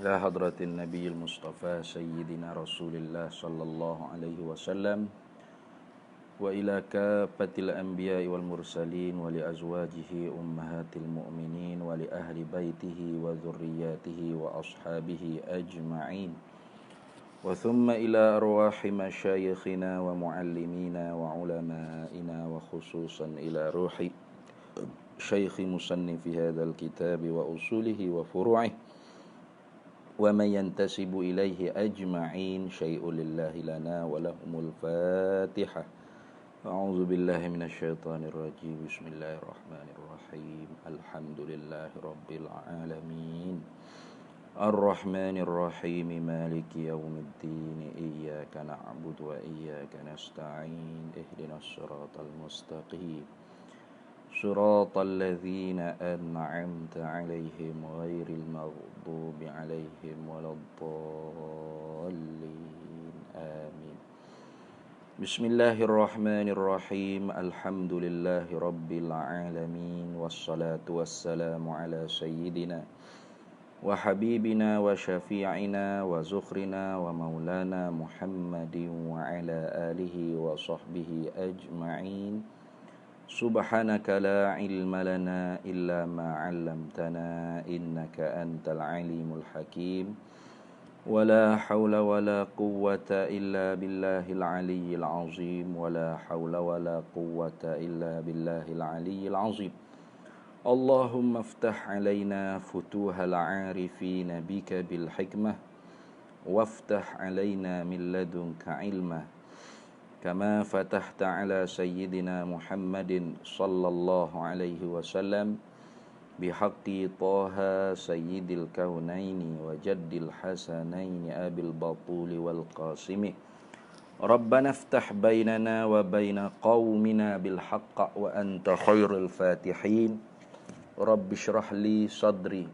إلى حضرة النبي المصطفى سيدنا رسول الله صلى الله عليه وسلم وإلى كافة الأنبياء والمرسلين ولأزواجه أمهات المؤمنين ولأهل بيته وذرياته وأصحابه أجمعين وثم إلى أرواح مشايخنا ومعلمينا وعلمائنا وخصوصا إلى روح شيخ مصنف هذا الكتاب وأصوله وفروعه ومن ينتسب إليه أجمعين شيء لله لنا ولهم الفاتحة. أعوذ بالله من الشيطان الرجيم. بسم الله الرحمن الرحيم. الحمد لله رب العالمين الرحمن الرحيم مالك يوم الدين إياك نعبد وإياك نستعين اهدنا الصراط المستقيم صراط الذين أنعمت عليهم غير المغضوب عليهم ولا الضالين آمين. بسم الله الرحمن الرحيم. الحمد لله رب العالمين والصلاة والسلام على سيدنا وحبيبنا وشفيعنا وزخرنا ومولانا محمد وعلى آله وصحبه أجمعين. سبحانك لا علم لنا إلا ما علمتنا إنك أنت العليم الحكيم ولا حول ولا قوة إلا بالله العلي العظيم ولا حول ولا قوة إلا بالله العلي العظيم. اللهم افتح علينا فتوح العارفين بك بالحكمة وافتح علينا من لدنك علما كما فتحت على سيدنا محمد صلى الله عليه وسلم بحق طه سيد الكونين وجد الحسنين أبي البطول والقاسم. ربنا افتح بيننا وبين قومنا بالحق وأنت خير الفاتحين. رب اشرح لي صدري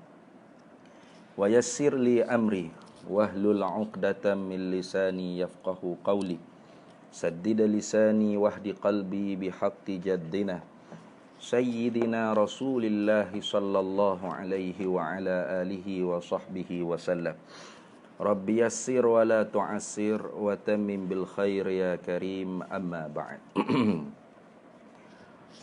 ويسر لي أمري واحلل عقدة من لساني يفقه قولي سدد لساني واهد قلبي بحق جدنا سيدنا رسول الله صلى الله عليه وعلى آله وصحبه وسلم. رب يسر ولا تعسر وتمم بالخير يا كريم. أما بعد.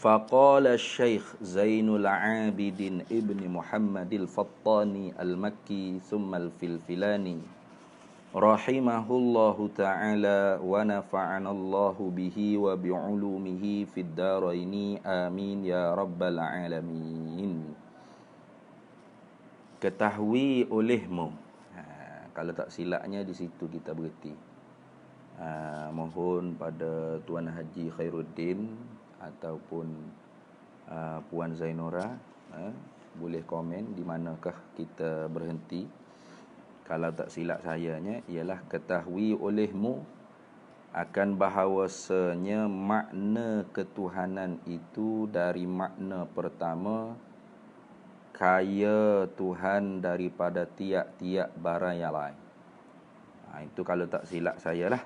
فقال الشيخ زين العابدين ابن محمد الفطاني المكي ثم الفلفلاني رحمه الله تعالى ونفعنا الله به وبعلومه في الدارين آمين يا رب العالمين. Ketahui olehmu. Kalau tak silapnya di situ kita berhenti. Mohon pada Tuan Haji Khairuddin ataupun Puan Zainora boleh komen di manakah kita berhenti. Kalau tak silap sayanya ialah ketahui olehmu akan bahawasanya makna ketuhanan itu dari makna pertama kaya Tuhan daripada tiap-tiap barang yang lain. Itu kalau tak silap saya lah.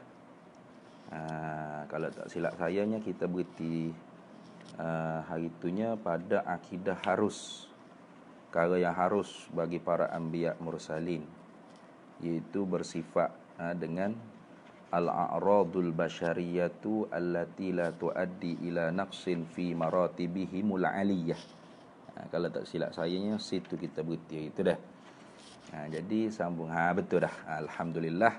Kalau tak silap sayanya kita berhenti hari itunya pada akidah harus, perkara yang harus bagi para anbiya mursalin, iaitu bersifat dengan al-a'radul basyariyatu allati la tuaddi ila naqsin fi maratibihimul aliyah. Kalau tak silap sayanya situ kita berhenti itu dah. Jadi sambung betul dah. Alhamdulillah.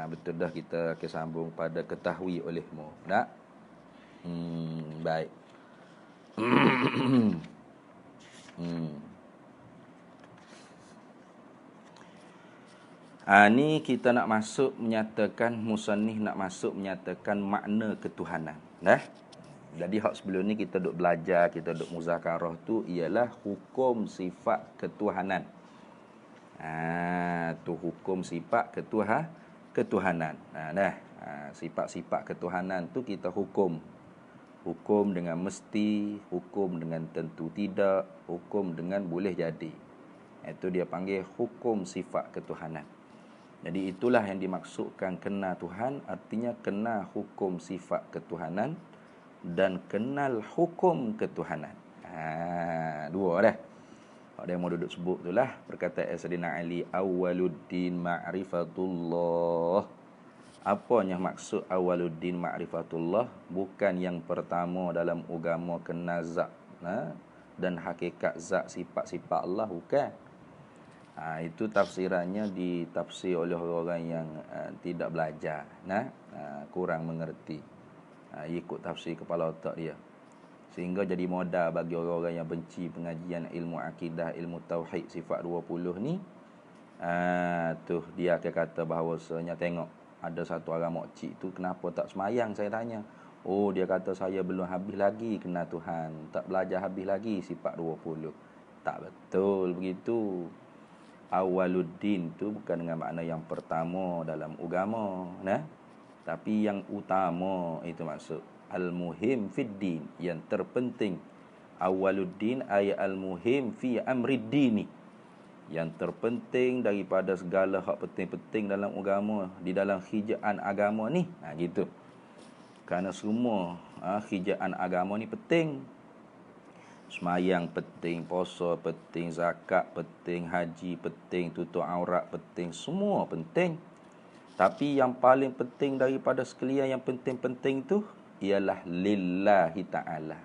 Betul dah kita akan sambung pada ketahui olehmu. Tak? Baik. Ni kita nak masuk menyatakan, musannif nak masuk menyatakan makna ketuhanan. Jadi hak sebelum ni kita duk belajar, kita duk muzakarah tu ialah hukum sifat ketuhanan. Tu hukum sifat ketuhanan. Sifat-sifat ketuhanan tu kita hukum. Hukum dengan mesti, hukum dengan tentu tidak, hukum dengan boleh jadi. Itu dia panggil hukum sifat ketuhanan. Jadi itulah yang dimaksudkan kenal Tuhan, artinya kenal hukum sifat ketuhanan dan kenal hukum ketuhanan. Dua dah. dia mau duduk sebut itulah perkataan Sayyidina Ali, awwaluddin ma'rifatullah. Apanya maksud awwaluddin ma'rifatullah? Bukan yang pertama dalam agama kenal zat, dan hakikat zat, sifat-sifat Allah, bukan. Itu tafsirannya ditafsir oleh orang yang tidak belajar, kurang mengerti, ikut tafsir kepala otak dia, sehingga jadi modal bagi orang-orang yang benci pengajian ilmu akidah, ilmu tauhid, sifat 20 ni. Dia akan kata bahawasanya, tengok ada satu orang mokcik tu kenapa tak semayang, saya tanya. Oh, dia kata saya belum habis lagi kenal Tuhan, tak belajar habis lagi sifat 20. Tak betul begitu. Awaluddin tu bukan dengan makna yang pertama dalam agama, tapi yang utama, itu maksud al-muhim fid din, yang terpenting. Awaluddin ay al-muhim fi amrid dini, yang terpenting daripada segala hak penting-penting dalam agama, di dalam hijaan agama ni. Gitu. Kerana semua hijaan agama ni penting. Semayang penting, puasa penting, zakat penting, haji penting, tutup aurat penting, semua penting. Tapi yang paling penting daripada sekalian yang penting-penting tu ialah lillahi ta'ala.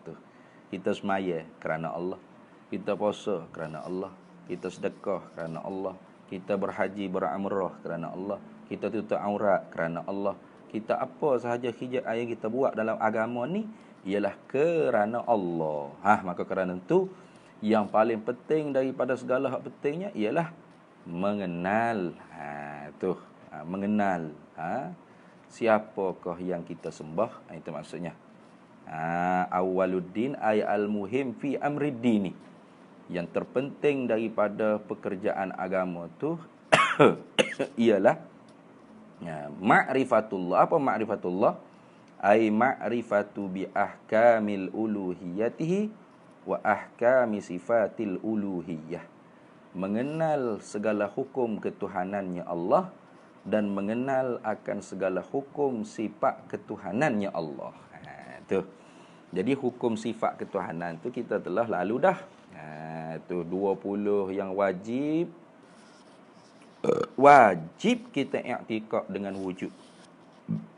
Tu. Kita semayang kerana Allah, kita puasa kerana Allah, kita sedekah kerana Allah, kita berhaji beramrah kerana Allah, kita tutup aurat kerana Allah, kita apa sahaja hijab yang kita buat dalam agama ni ialah kerana Allah. Maka kerana itu yang paling penting daripada segala hak pentingnya ialah mengenal. Mengenal siapakah yang kita sembah. Itu maksudnya. Awaluddin ay al-muhim fi amrid dini, yang terpenting daripada pekerjaan agama tu ialah ma'rifatullah. Apa ma'rifatullah? Ay ma'rifatu bi ahkamil uluhiyatihi wa ahkami sifatil uluhiyah. Mengenal segala hukum ketuhanannya Allah dan mengenal akan segala hukum sifat ketuhanannya Allah. Jadi hukum sifat ketuhanan tu kita telah lalu dah. 20 yang wajib kita i'tikad dengan wujud.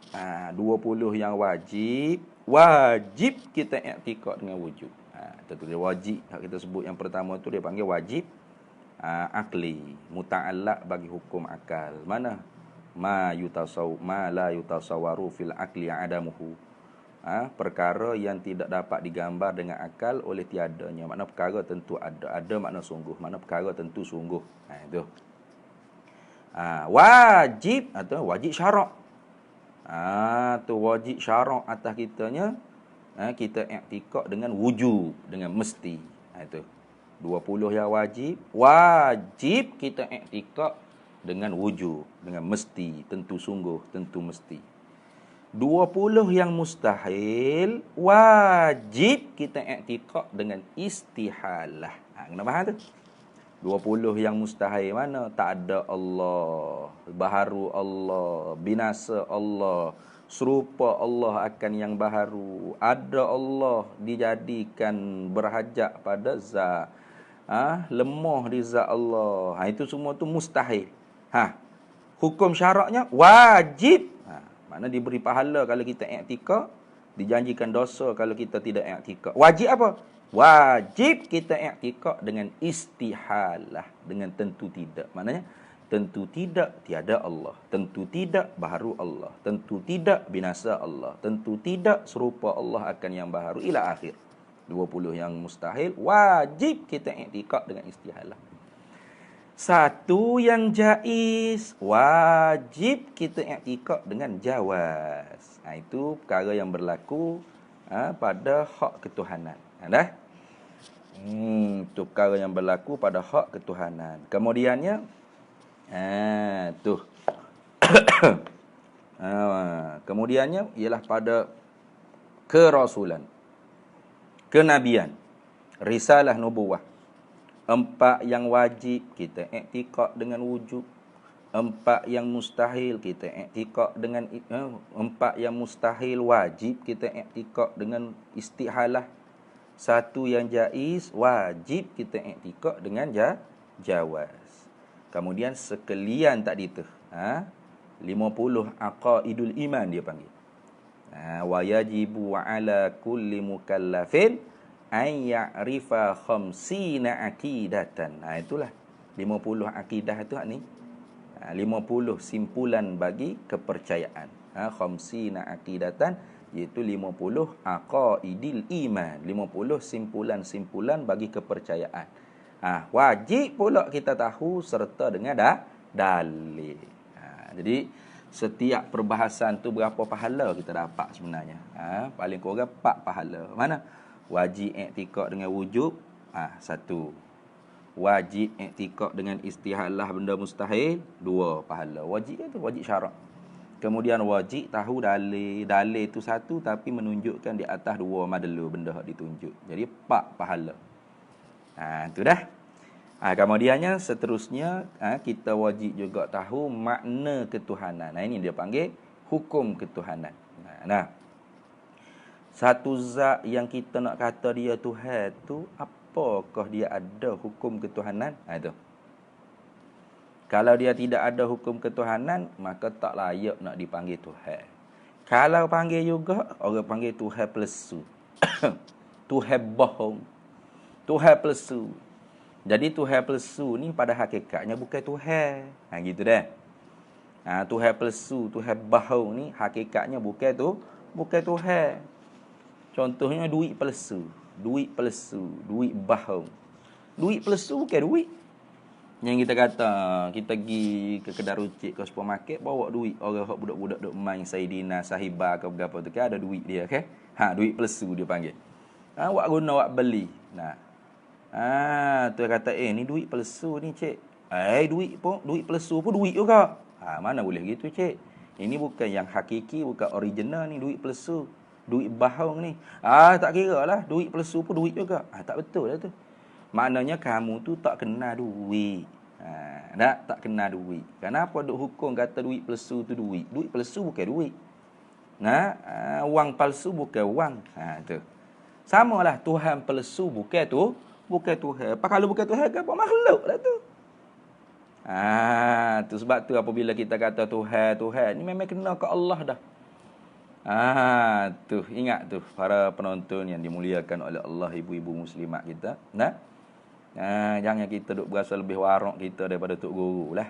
20 yang wajib kita i'tikad dengan wujud. Tentu dia wajib, kita sebut yang pertama tu dia panggil wajib akli, muta'allaq bagi hukum akal. Mana? Ma la yutasawwaru fil akli adamuhu. Perkara yang tidak dapat digambar dengan akal oleh tiadanya. Makna perkara tentu ada makna sungguh, makna perkara tentu sungguh. Itu. Wajib atau wajib syarak. Tu wajib syarak atas kitanya, kita i'tikad dengan wujub, dengan mesti. Itu 20 yang wajib kita i'tikad dengan wujub, dengan mesti, tentu sungguh, tentu mesti. 20 yang mustahil wajib kita i'tikad dengan istihalah. Kena faham tu? 20 yang mustahil mana? Tak ada Allah, baharu Allah, binasa Allah, serupa Allah akan yang baharu. Ada Allah dijadikan berhajat pada zat. Lemah di zat Allah. Itu semua tu mustahil. Hukum syaraknya wajib. Mana diberi pahala kalau kita i'tikad, dijanjikan dosa kalau kita tidak i'tikad. Wajib apa? Wajib kita i'tikad dengan istihalah, dengan tentu tidak. Maknanya tentu tidak tiada Allah, tentu tidak baharu Allah, tentu tidak binasa Allah, tentu tidak serupa Allah akan yang baharu, ila akhir. 20 yang mustahil wajib kita i'tikad dengan istihalah. Satu yang jaiz wajib kita i'tikad dengan jawaz. Itu perkara yang berlaku pada hak ketuhanan. Itu perkara yang berlaku pada hak ketuhanan. Kemudiannya kemudiannya ialah pada kerasulan, kenabian, risalah nubuwah. 4 yang wajib kita i'tikad dengan wujub. 4 yang mustahil kita i'tikad dengan 4 yang mustahil wajib kita i'tikad dengan istihalah. satu yang jaiz, wajib kita i'tikad dengan jawaz. Kemudian sekalian tadi tu, 50 aqaidul iman dia panggil. Wa yajibu ala kulli mukallafin an ya'rifa khamsina aqidatan. Itulah 50 akidah tu ni. 50 simpulan bagi kepercayaan. Khamsina aqidatan, iaitu 50 aqaidil iman, 50 simpulan-simpulan bagi kepercayaan. Wajib pula kita tahu serta dengan dalil. Jadi setiap perbahasan tu berapa pahala kita dapat sebenarnya? Paling kurang 4 pahala. Mana? Wajib i'tikad dengan wujub, satu. Wajib i'tikad dengan istihalah benda mustahil, 2 pahala. Wajib itu wajib syarak. Kemudian wajib tahu dalil. Dalil itu satu tapi menunjukkan di atas 2 madelu benda hak ditunjuk. Jadi 4 pahala. Itu dah. Kemudiannya seterusnya kita wajib juga tahu makna ketuhanan. Ini dia panggil hukum ketuhanan. Satu zat yang kita nak kata dia Tuhan tu, apakah dia ada hukum ketuhanan? Itu. Kalau dia tidak ada hukum ketuhanan, maka tak layak nak dipanggil Tuhan. Kalau panggil juga, orang panggil Tuhan pelesu. Tuhan bohong. Tuhan pelesu. Jadi Tuhan pelesu ni pada hakikatnya bukan Tuhan. Gitu dah. Tuhan pelesu, Tuhan bohong ni hakikatnya bukan Tuhan. Contohnya duit pelesu, duit bohong. Duit pelesu bukan duit. Yang kita kata, kita pergi ke kedai runcit ke supermarket, bawa duit orang hak budak-budak duk main Saidina, Sahibah ke berapa tu kan, ada duit dia kan. Duit pelesu dia panggil. Wak guna wak beli. Tu kata, ni duit pelesu ni cik. Duit pelesu pun duit juga. Mana boleh gitu cik. Ini bukan yang hakiki, bukan original ni, duit pelesu. Duit bohong ni. Tak kira lah, duit pelesu pun duit juga. Tak betul lah tu. Maknanya kamu tu tak kena duit. Tak kena duit. Kenapa duk hukum kata duit pelesu tu duit? Duit pelesu bukan duit. Wang palsu bukan wang. Tu. Samalah Tuhan pelesu bukan Tuhan. Kalau bukan Tuhan ke apa makhluk lah tu. Tu sebab tu apabila kita kata Tuhan ni memang kena ke Allah dah. Tu ingat tu para penonton yang dimuliakan oleh Allah, ibu-ibu muslimat kita. Jangan kita duk berasa lebih warak kita daripada tok guru lah.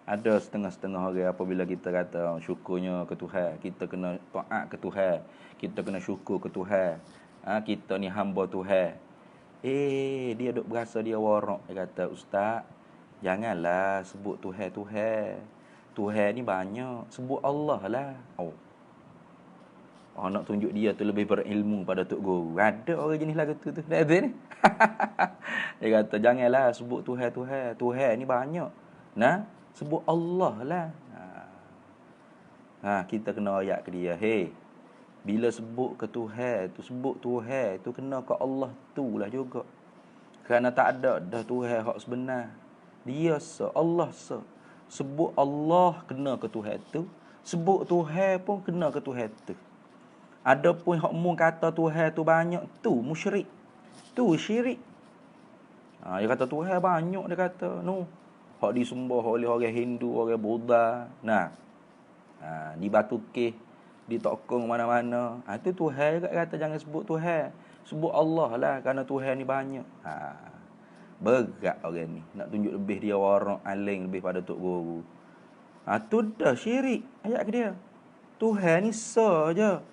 Ada setengah-setengah orang apabila kita kata syukurnya ke Tuhan, kita kena taat ke Tuhan, kita kena syukur ke Tuhan. Kita ni hamba Tuhan. Dia duk berasa dia warak. Dia kata, ustaz, janganlah sebut Tuhan. Tuhan ni banyak, sebut Allah lah. Nak tunjuk dia tu lebih berilmu pada tok guru. Ada orang jenis lagu tu. Dah ada ni. Dia kata janganlah sebut Tuhan. Tuhan ni banyak. Sebut Allah lah. Kita kena ayat ke dia. Bila sebut ke Tuhan tu kena ke Allah tu lah juga. Kerana tak ada dah Tuhan hak sebenar. Dia Allah sebut Allah kena ke Tuhan tu. Sebut Tuhan pun kena ke Tuhan tu. Ada pun hak mu kata Tuhan tu banyak, tu musyrik. Tu syirik. Dia kata Tuhan banyak, dia kata. Hak disembah oleh orang Hindu, orang Buddha. Di Batu Keh, di Tokong mana-mana. Tu Tuhan juga kata jangan sebut Tuhan. Sebut Allah lah kerana Tuhan ni banyak. Berat orang ni. Nak tunjuk lebih dia warak aling lebih pada tok guru. Tu dah syirik. Ayat ke dia. Tuhan ni saja.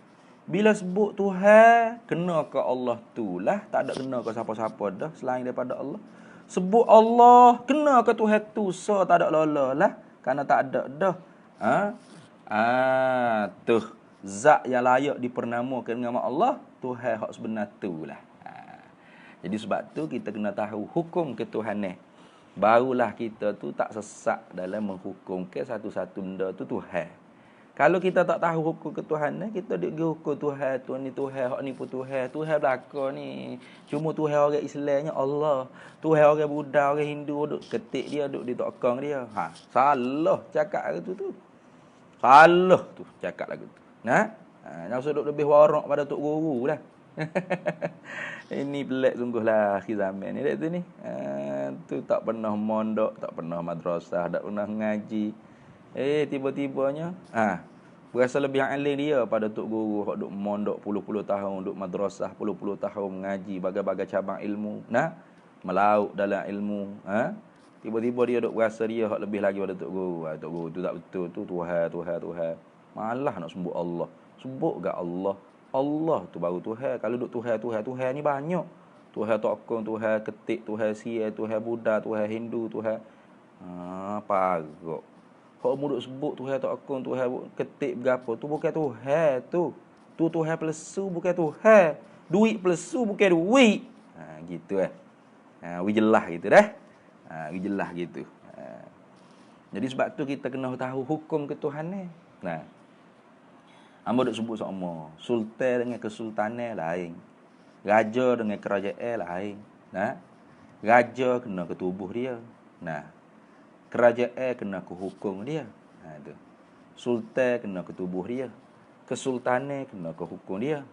Bila sebut Tuhan, kena ke Allah tu lah. Tak ada kena ke siapa-siapa dah selain daripada Allah. Sebut Allah, kena ke Tuhan tu. Tak ada lola lah. Kerana tak ada dah. Tu zat yang layak dipernamakan dengan nama Allah, Tuhan hak sebenar tu lah. Jadi sebab tu kita kena tahu hukum ketuhanan. Barulah kita tu tak sesat dalam menghukumkan satu-satu benda tu Tuhan. Kalau kita tak tahu hukum ketuhanan, kita duk hukum Tuhan tu ni Tuhan, hak ni pun Tuhan. Tuhan belaka ni. Cuma Tuhan orang Islamnya Allah. Tuhan orang Buddha, orang Hindu duk ketik dia, duk ditokong dia. Salah cakap lagu tu. Salah tu cakap lagu tu. Jangan duk lebih warak pada tok guru lah. Ini pelik sungguhlah akhir zaman ni. Dek tu ni. Tu tak pernah mondok, tak pernah madrasah, tak pernah ngaji. Tiba-tibanya berasa lebih alim dia pada tok guru hok duk mondok puluh-puluh tahun, duk madrasah puluh-puluh tahun mengaji bagai-bagai cabang ilmu. Nah, melaut dalam ilmu. Tiba-tiba dia duk berasa dia hok lebih lagi pada tok guru. Tok guru tu tak betul, tu Tuhan. Malah nak sebut Allah. Sebut gak Allah. Allah tu baru Tuhan. Kalau duk Tuhan ni banyak. Tuhan tokong, Tuhan ketik, Tuhan sia, Tuhan Buddha, Tuhan Hindu, Tuhan parok. Hok muduk sebut Tuhan tokong, Tuhan ketik berapa tu bukan Tuhan tu. Tu Tuhan pelesu bukan Tuhan. Duit pelesu bukan duit. Gitu wi jelas gitu dah. Wi jelas gitu. Jadi sebab tu kita kena tahu hukum ketuhanan. Nah, hamba duk sebut sama. Sultan dengan kesultanan lain. Raja dengan kerajaan lain. Nah, raja kena ke tubuh dia. Nah, kerajaan kena ke hukum dia. Tu. Sultan kena ke tubuh dia. Kesultanan kena ke hukum dia.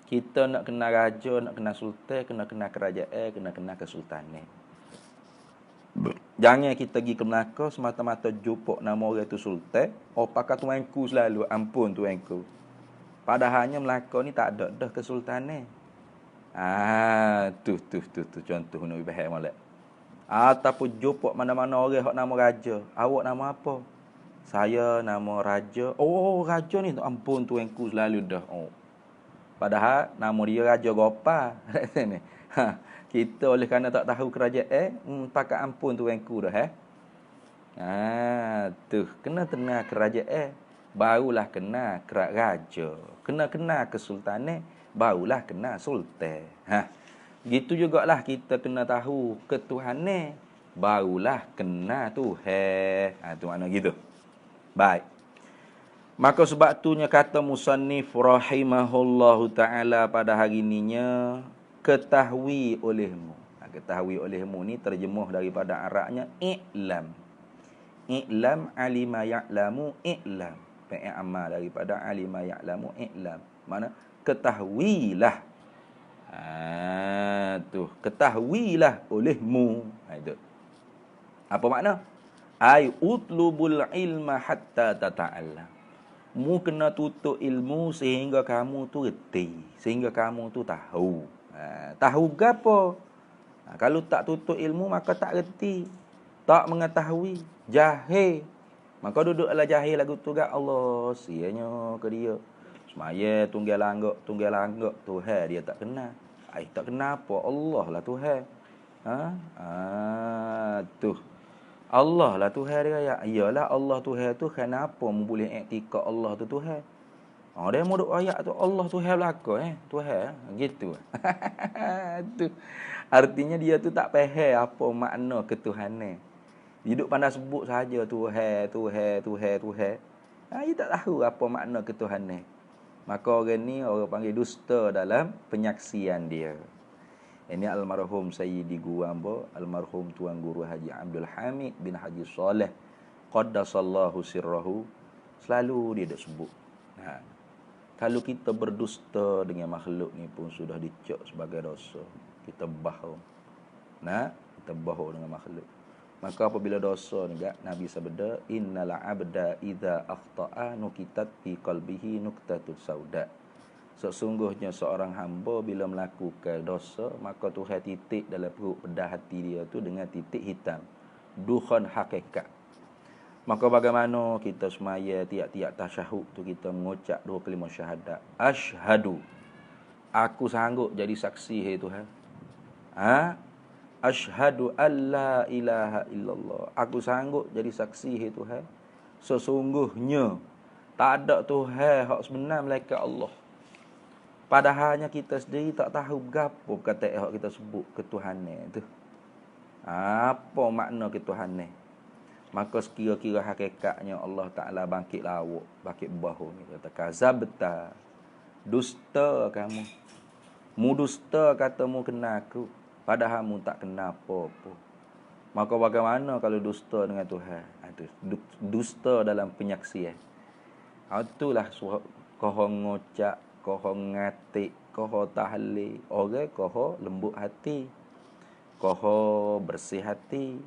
Kita nak kena raja, nak kena sultan, kena kerajaan, kena kesultanan. Jangan kita pergi ke Melaka semata-mata jupuk nama orang tu sultan, pakai tuanku selalu, ampun tuanku. Padahalnya Melaka ni tak ada dah kesultanan. Tu contoh nak bahas molek. Ataupun jupuk mana-mana orang hak nama raja. Awak nama apa? Saya nama raja. Raja ni ampun tuanku selalu dah. Padahal nama dia Raja Gopal. Kita oleh kerana tak tahu kerajaan, pakai ampun tuanku dah. Tu kena tenang kerajaan, barulah kena raja. Kena kesultanan, barulah kena sultan. Gitu jugalah kita kena tahu ketuhanan, barulah kena Tuhan. Tu makna gitu. Baik. Maka sebab itunya kata musannif rahimahullahu taala pada hari ininya, ketahui olehmu. Ketahui olehmu ni terjemuh daripada Arabnya i'lam. I'lam alima ya'lamu i'lam. Fi'il amal daripada alima ya'lamu i'lam. Mana ketahuilah. Ketahuilah olehmu. Itu. Apa makna? Ai utlubul ilma hatta tata'allam. Mu kena tutup ilmu sehingga kamu tu reti, sehingga kamu tu tahu. Tahu gapo? Kalau tak tutup ilmu maka tak reti, tak mengetahui, jahil. Maka duduklah jahil lagu tu gak Allah, sianya ke dia. Semaya tunggal langgak Tuhan dia tak kenal. Tak kenal apa? Allah lah Tuhan. Tu. Allah lah Tuhan dia. Iyalah Allah Tuhan tu, kenapa mu boleh iktikad Allah tu Tuhan? Dia mau duk ayat tu Allah Tuhan belaka Tuhan gitu. Tu. Artinya dia tu tak faham apa makna ketuhanan. Dia duk pandai sebut saja Tuhan. Dia tak tahu apa makna ketuhanan. Maka orang ni orang panggil dusta dalam penyaksian dia. Ini almarhum Sayyidi Guru hamba, almarhum Tuan Guru Haji Abdul Hamid bin Haji Saleh qaddasallahu sirrahu, selalu dia dak sebut. Kalau kita berdusta dengan makhluk ni pun sudah dicap sebagai dosa. Kita bohong. Kita bohong dengan makhluk. Maka apabila dosa ni Nabi sabda, innal abda idza akhta'a nukitat fi qalbihi nuqtatun sauda. Sesungguhnya seorang hamba bila melakukan dosa, maka Tuhan titik dalam perut pedah hati dia tu dengan titik hitam, dukhan hakikat. Maka bagaimana kita semaya tiap-tiap tasyahud tu kita mengucap dua kalimah syahadat. Asyhadu, aku sanggup jadi saksi hai Tuhan. Asyhadu alla ilaha illallah, aku sanggup jadi saksi hai Tuhan. Sesungguhnya tak ada Tuhan hak sebenar melainkan Allah. Padahalnya kita sendiri tak tahu berapa kata yang kita sebut ketuhanan tu. Apa makna ketuhanan? Maka sekira-kira hakikatnya Allah Ta'ala bangkit lawak, bangkit bahu ni. Kata, kazabta, dusta kamu. Mu dusta katamu kena aku, padahal mu tak kena apa-apa. Maka bagaimana kalau dusta dengan Tuhan? Dusta dalam penyaksian. Itulah kohong ngocak, kohong ngatik, koho tahlil, orang koho lembut hati, koho bersih hati,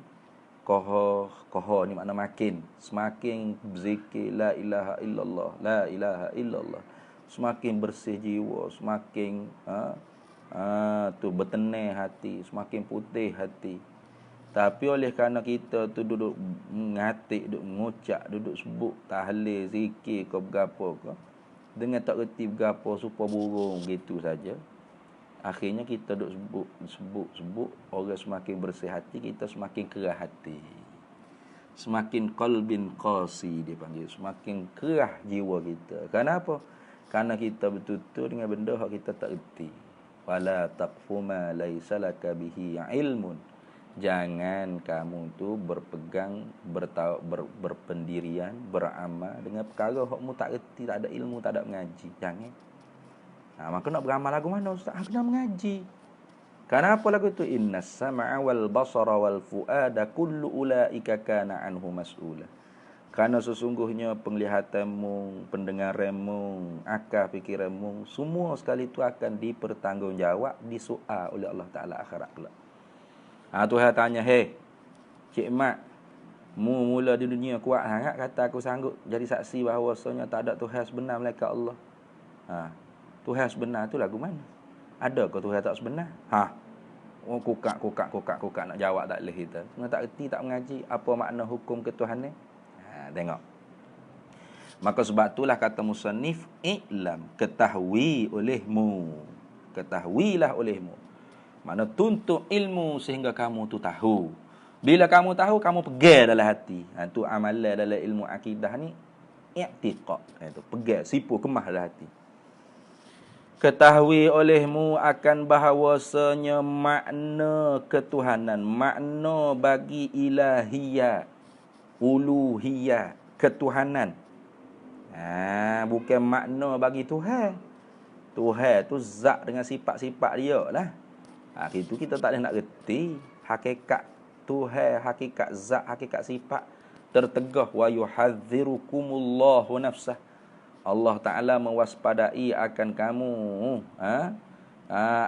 koho ni makna makin, semakin berzikir la ilaha illallah, la ilaha illallah, semakin bersih jiwa, semakin tu bertenang hati, semakin putih hati. Tapi oleh kerana kita tu duduk ngatik, duduk ngucap, duduk sebut tahlil, zikir ke berapa ke, dengan tak reti berapa supaya burung gitu saja, akhirnya kita duduk sebut, orang semakin bersih hati, kita semakin kerah hati. Semakin qalbin qasi dia panggil, semakin kerah jiwa kita. Kenapa? Karena kita betul-betul dengan benda yang kita tak reti. Wala taqfu ma laysa laka bihi ilmun. Jangan kamu tu berpegang, berpendirian, beramal dengan perkara hokmu tak reti, tak ada ilmu, tak ada mengaji. Jangan. Maka nak beramal lagu mana ustaz? Kena mengaji. Kenapa lagu tu? Innas sam'a wal basara wal fuada kullu ulaika kana anhu mas'ula. Kerana sesungguhnya penglihatanmu, pendengaranmu, akal fikiranmu, semua sekali itu akan dipertanggungjawab, disoal oleh Allah Ta'ala akhirat kelak. Tuhan tanya, Cik Mat, mula di dunia kuat sangat kata aku sanggup jadi saksi bahawasanya tak ada Tuhan sebenar melainkan Allah. Tuhan sebenar tu lagu mana? Ada ke Tuhan tak sebenar? Kukak nak jawab tak boleh kita. Semua tak reti, tak mengaji apa makna hukum ketuhanan. Tengok. Maka sebab itulah kata musannif, i'lam, ketahui olehmu. Ketahuilah olehmu. Makna tuntut ilmu sehingga kamu tu tahu. Bila kamu tahu, kamu pegang dalam hati. Tu amalan dalam ilmu akidah ni, i'tiqad. Itu pegang, sipu kemah dalam hati. Ketahui olehmu akan bahawasanya makna ketuhanan, makna bagi ilahiyah, uluhiyah, ketuhanan. Bukan makna bagi Tuhan. Tuhan tu zat dengan sifat-sifat dia lah. Itu kita tak boleh nak reti hakikat Tuhan, hakikat zat, hakikat sifat. Tertegah wa yuhadzirukumullahu nafsah. Allah Ta'ala mewaspadai akan kamu,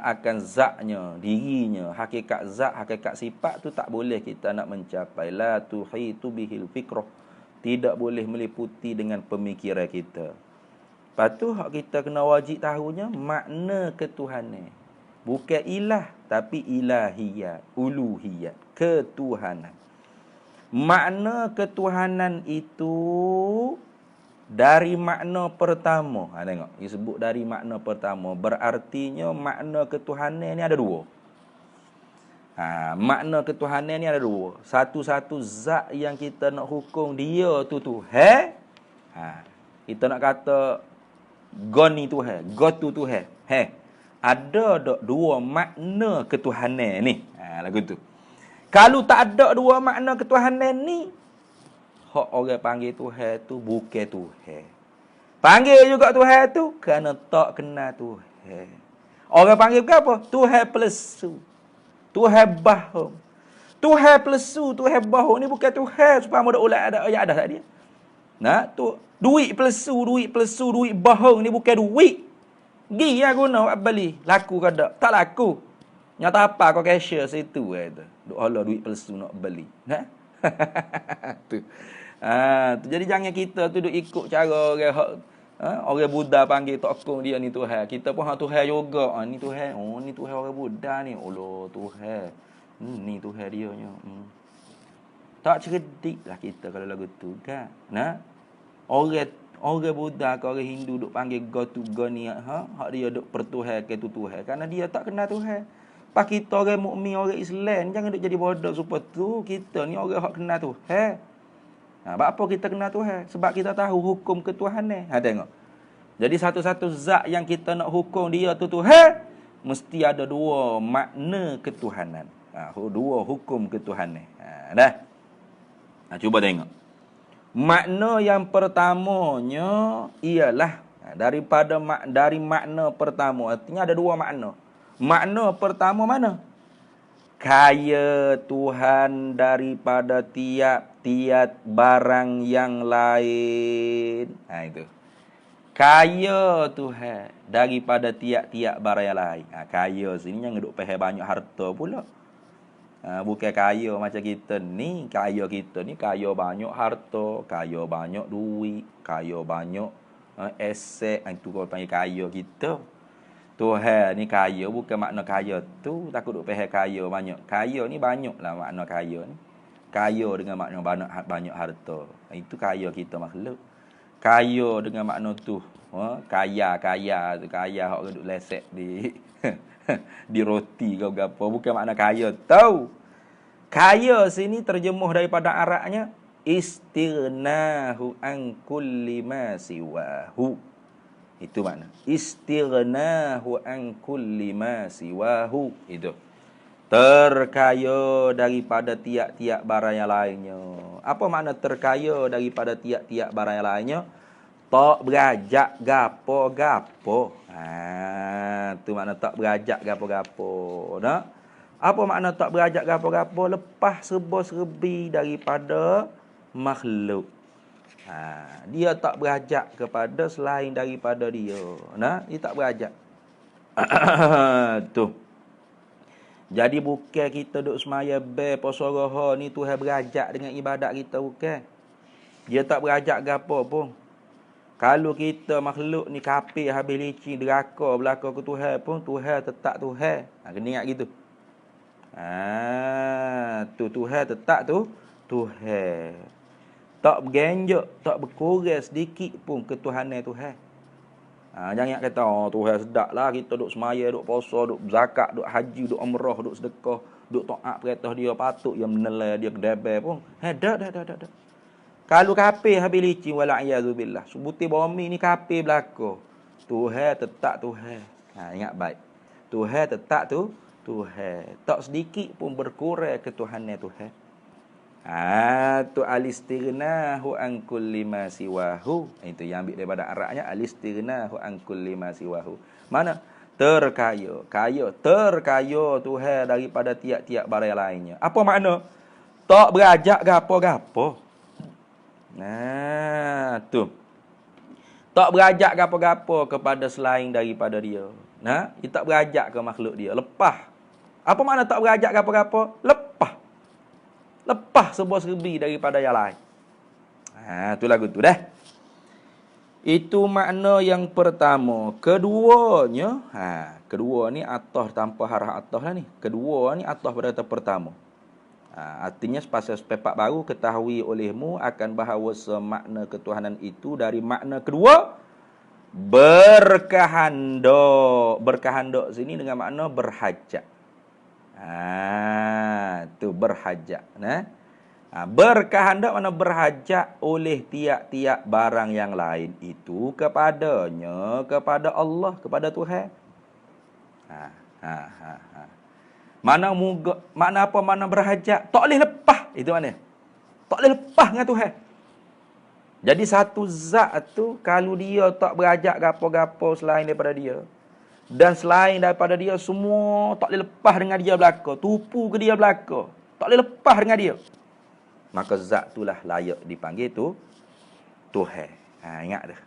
akan zatnya, dirinya, hakikat zat, hakikat sifat tu tak boleh kita nak mencapai. La tuhitu bihil fikrah. Tidak boleh meliputi dengan pemikiran kita. Lepas tu kita kena wajib tahunya makna ketuhanan. Bukan ilah, tapi ilahiyat, uluhiyat, ketuhanan. Makna ketuhanan itu dari makna pertama. Tengok, disebut dari makna pertama. Berartinya makna ketuhanan ni ada dua. Makna ketuhanan ni ada dua. Satu-satu zat yang kita nak hukum dia tu Tuhan. Kita nak kata God ni Tuhan, God tu Tuhan. Ada dua makna ketuhanan ni. Lagu tu. Kalau tak ada dua makna ketuhanan ni, hak orang panggil Tuhan tu bukan Tuhan. Panggil juga Tuhan tu kerana tak kenal Tuhan. Orang panggil bukan apa? Tuhan pelesu. Tuhan bahu. Tuhan pelesu, Tuhan bahu ni bukan Tuhan supaya mudah ulat ada ayat dah tadi. Tu duit pelesu, duit bahu ni bukan duit. Dia guna buat beli. Laku ke tak? Tak laku. Nyata apa kau cashier situ tu. Allah duit pelesu nak beli. Tu. Jadi jangan kita tu duk ikut cara orang orang Buddha panggil tokong dia ni Tuhan. Kita pun Tuhan juga. Ni Tuhan. Ni Tuhan orang Buddha ni. Allah Tuhan. Ni Tuhan dia nya. Tak cerdik lah kita kalau lagu tu kan. Orang Buddha ke orang Hindu duk panggil God tu God ni, hak dia duk pertuhan ke tu Tuhan kerana dia tak kenal Tuhan. Pas kita orang mukmin, orang Islam jangan duk jadi bodoh supaya tu kita ni orang hak kenal Tuhan. Apa kita kenal Tuhan? Sebab kita tahu hukum ketuhanan. Tengok. Jadi satu-satu zat yang kita nak hukum dia tu Tuhan, mesti ada dua makna ketuhanan. Dua hukum ketuhanan. Dah. Cuba tengok. Makna yang pertamanya ialah dari makna pertama. Artinya ada dua makna. Makna pertama mana? Kaya Tuhan daripada tiap-tiap barang yang lain. Itu. Kaya Tuhan daripada tiap-tiap barang yang lain. Kaya sini yang duk pahal banyak harta pula. Bukan kaya macam kita ni. Kaya kita ni kaya banyak harta, kaya banyak duit, kaya banyak aset. Itu kau panggil kaya kita. Tuhan ni kaya bukan makna kaya tu takut duk pahal kaya banyak. Kaya ni banyaklah makna kaya ni. Kaya dengan makna banyak harta. Itu kaya kita makhluk. Kaya dengan makna tu, kaya tu kaya hok duk lesek di di roti kau gapo, bukan makna kaya tahu. Kaya sini terjemuh daripada Arabnya istighnahu an kulli ma siwahu. Itu makna istighnahu an kulli ma siwahu. Itu terkaya daripada tiap-tiap barang yang lainnya. Apa makna terkaya daripada tiap-tiap barang yang lainnya? Tak berajak gapo-gapo. Tu makna tak berajak gapo-gapo. Nah, apa makna tak berajak gapo-gapo? Lepas serba-serbi daripada makhluk. Dia tak berajak kepada selain daripada dia. Nah, dia tak berajak. Tu. Jadi bukan kita duk semaya puasa roha ni Tuhan berajak dengan ibadat kita, bukan. Dia tak berajak gapo pun. Kalau kita makhluk ni kafir habis licin deraka belaka ke Tuhan pun, Tuhan tetap Tuhan. Kena ingat gitu. Tu Tuhan tetap tu Tuhan. Tak bergenjak, tak berkurang sedikit pun ketuhanan Tuhan. Jangan kata Tuhan sedap lah kita duk semaya, duk puasa, duk zakat, duk haji, duk umrah, duk sedekah, duk taat perintah dia, patut yang menelai dia kedebel pun. Dah. Kalau kafir habis licin wala iazubillah. Sebuti bumi ni kafir belaka. Tuhan tetap Tuhan. Ingat baik. Tuhan tetap tu Tuhan. Tak sedikit pun berkurang ketuhanan Tuhan. Tu alistighnahu an kulli ma siwahu. Itu yang ambil daripada Arabnya alistighnahu an kulli ma siwahu. Mana? Terkaya. Terkaya Tuhan daripada tiap-tiap barang lainnya. Apa makna? Tak berajak gapo-gapo. Tu. Tak berajak gapo-gapo kepada selain daripada dia. Dia tak berajak ke makhluk dia. Lepas. Apa makna tak berajak gapo-gapo? Lepas sebuah serbi daripada yang lain. Tu lagu tu dah. Itu makna yang pertama. Keduanya, kedua ni atas tanpa harah atas lah ni. Kedua ni atas pada pertama. Artinya pasal sepepak baru ketahui olehmu akan bahawa semakna ketuhanan itu dari makna kedua berkehendak. Berkehendak sini dengan makna berhajat. Tu berhajat. Berkehendak mana berhajat oleh tiap-tiap barang yang lain itu kepadanya, kepada Allah, kepada Tuhan. Mana apa mana berhajat? Tak boleh lepas. Itu mana? Tak boleh lepas dengan Tuhan. Jadi satu zat tu kalau dia tak berhajat gapo-gapo selain daripada dia, dan selain daripada dia semua tak boleh lepas dengan dia belaka, tupu ke dia belaka, tak boleh lepas dengan dia, maka zat itulah layak dipanggil tu Tuhan. Ingat dah.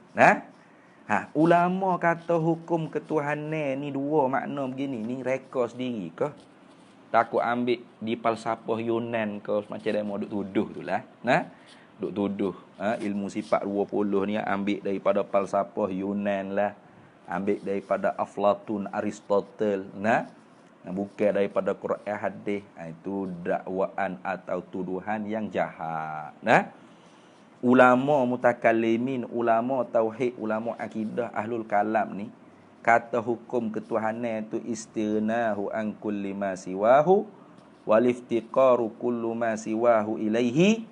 Ulama kata hukum ketuhanan ni dua makna begini ni reka sendiri ke? Takut ambil di falsafah Yunan ke macam demo duk tuduh tu lah. Duk tuduh ilmu sifat 20 ni ambil daripada falsafah Yunan lah. Ambil daripada Aflatun, Aristotle, bukan daripada Quran hadis. Itu dakwaan atau tuduhan yang jahat. Ulama mutakallimin, ulama tauhid, ulama akidah, ahlul kalam ni kata hukum ketuhanan itu istighnahu an kulli ma siwahu wal iftiqaru kullu ma siwahu ilaihi.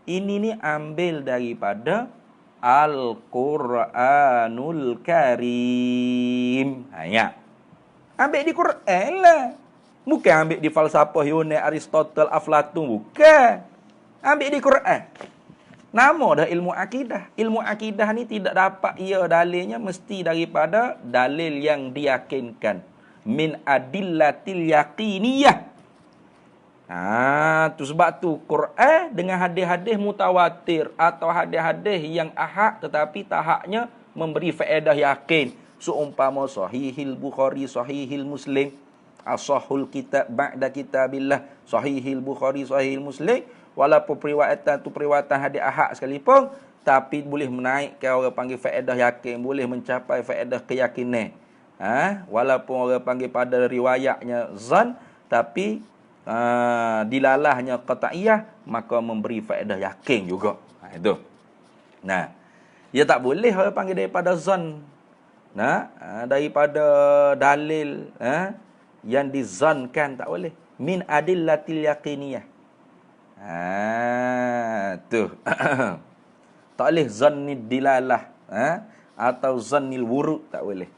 Ini ni ambil daripada Al-Quranul Karim. Ya. Ambil di Quran lah. Bukan ambil di falsafah Yunan, Aristotle, Aflatun. Bukan. Ambil di Quran. Nama dah ilmu akidah. Ilmu akidah ni tidak dapat ia dalilnya mesti daripada dalil yang diyakinkan. Min adillatil yaqiniyah. Tu sebab tu Quran dengan hadis-hadis mutawatir atau hadis-hadis yang ahad tetapi tahapnya memberi faedah yakin. Seumpama sahihil Bukhari, sahihil Muslim, asahul kitab ba'da kitabillah, sahihil Bukhari, sahihil Muslim, walaupun periwayatan tu periwayatan hadis ahad sekalipun, tapi boleh menaikkan orang panggil faedah yakin, boleh mencapai faedah keyakinan. Walaupun orang panggil pada riwayatnya zan, tapi dilalahnya qat'iyah, maka memberi faedah yakin juga. Itu. Nah, dia tak boleh orang panggil daripada zan. Daripada dalil yang dizankan, tak boleh. Min adillatil yaqiniyah. Tu. Tak boleh zannid dilalah, atau zannil wurud, tak boleh.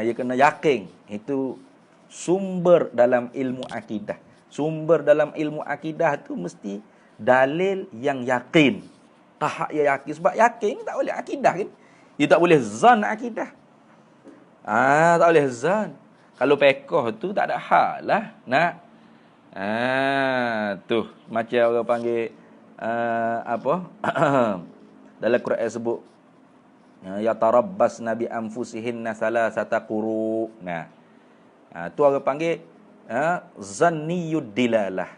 Dia kena yakin. Itu sumber dalam ilmu akidah. Sumber dalam ilmu akidah tu mesti dalil yang yakin. Tahap yang yakin. Sebab yakin tak boleh akidah kan. Dia tak boleh zan akidah. Tak boleh zan. Kalau pekoh tu tak ada hal lah. Tu macam orang panggil apa? Dalam Quran sebut ya tarabbas nabi anfusihinna salasata quru. Tu orang panggil zanniyud dilalah.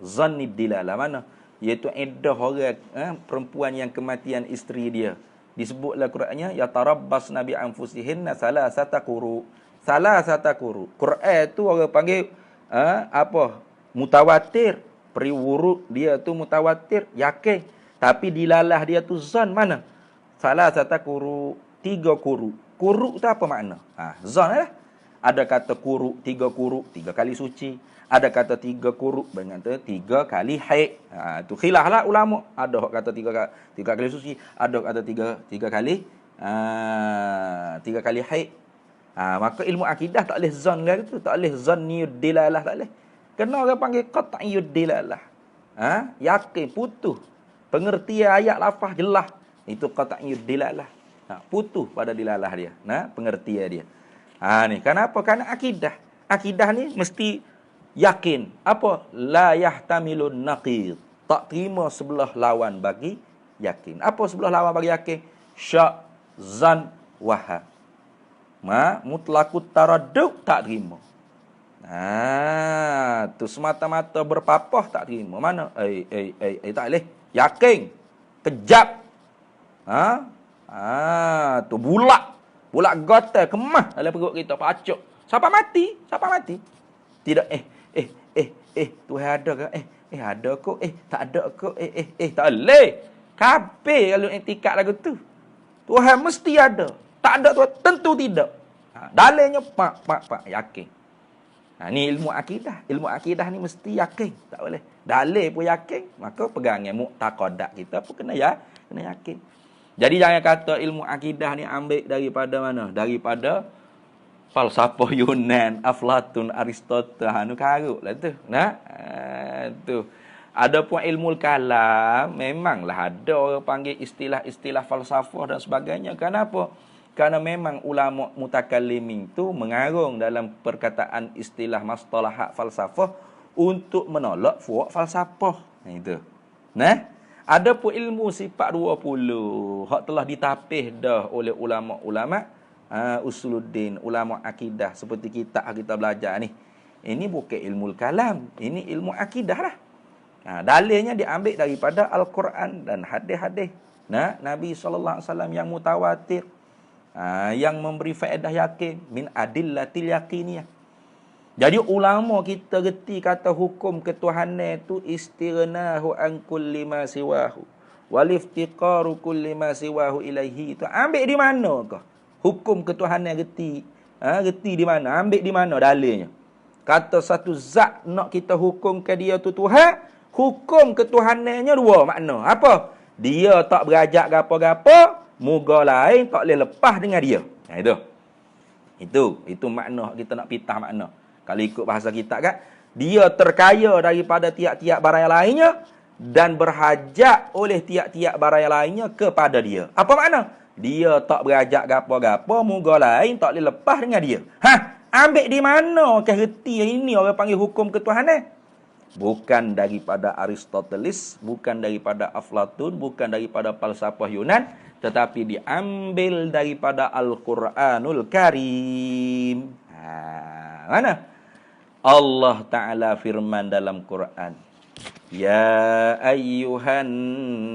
Zannid dilalah mana? Iaitu iddah orang perempuan yang kematian isteri dia. Disebutlah Qurannya ya tarabbas nabi anfusihinna salasata quru. Salasata quru. Quran tu orang panggil apa? Mutawatir. Periwurud dia tu mutawatir, yakin. Tapi dilalah dia tu zan mana? Salasata quru, 3 quru. Quru tu apa makna? Zan lah. Ada kata quru, 3 quru, 3 kali suci. Ada kata 3 quru berkata 3 kali haid. Tu khilaf lah ulama. Ada kata 3 kali suci, ada kata 3 kali 3 kali haid. Maka ilmu akidah tak boleh zan lah tu, tak boleh zanniyud dilalah, tak boleh. Kena orang panggil qat'iyud dilalah. Yakin, putus. Pengertian ayat lafaz jelas. Itu qat'iyud dilalah. Putus pada dilalah dia. Pengertian dia. Ni kenapa? Karena akidah. Akidah ni mesti yakin. Apa? La yahtamilun naqid. Tak terima sebelah lawan bagi yakin. Apa sebelah lawan bagi yakin? Syak, zan, waham. Mutlaqut taraddud tak terima. Tu semata-mata berpapah tak terima. Mana? Tak boleh. Yakin. Kejap. Tu Bulak gotel kemah dalam perut kita, pacuk. Siapa mati? Siapa mati? Tidak Tuhan ada ke? Ada kok. Tak ada kok. Tak boleh. Kabeh kalau iktikad lagu tu. Tuhan mesti ada. Tak ada Tuhan tentu tidak. Dalilnya pak yakin. Ni ilmu akidah. Ilmu akidah ni mesti yakin. Tak boleh. Dalil pun yakin, maka pegangnya mu'taqadat kita pun kena yakin. Jadi jangan kata ilmu akidah ni ambil daripada mana? Daripada falsafah Yunan, Aflatun, Aristotle, karut lah tu. Tu. Adapun ilmu kalam, memanglah ada orang panggil istilah-istilah falsafah dan sebagainya. Kenapa? Karena memang ulama mutakallimin tu mengarung dalam perkataan istilah mustalahat falsafah untuk menolak fuak falsafah. Itu. Adapun ilmu sifat 20 hak telah ditapih dah oleh ulama-ulama usuluddin, ulama akidah seperti kita belajar ni. Ini bukan ilmu kalam, ini ilmu akidah lah. Dalilnya diambil daripada Al-Quran dan hadis-hadis Nabi sallallahu alaihi wasallam yang mutawatir, yang memberi faedah yakin min adillatil yaqiniyah. Jadi ulama kita reti kata hukum ketuhanan itu istirnahu an kulli ma siwahu wal iftiqaru kulli ma siwahu ilaihi. Itu ambil di mana kah? Hukum ketuhanan reti. Reti di mana? Ambil di mana dalilnya? Kata satu zat nak kita hukum ke dia tu Tuhan, hukum ketuhanannya 2 makna. Apa? Dia tak berajak gapo-gapo, moga lain tak boleh lepas dengan dia. Itu makna kita nak pitah makna. Kalau ikut bahasa kita kan, dia terkaya daripada tiap-tiap barang yang lainnya dan berhajat oleh tiap-tiap barang yang lainnya kepada dia. Apa makna? Dia tak berajak gapo-gapo, moga lain tak boleh lepas dengan dia. Ambil di mana ke reti ini orang panggil hukum ketuhanan? Bukan daripada Aristoteles, bukan daripada Aflatun, bukan daripada falsafah Yunan, tetapi diambil daripada Al-Quranul Karim. Mana? Allah Ta'ala firman dalam Quran, Ya ayyuhan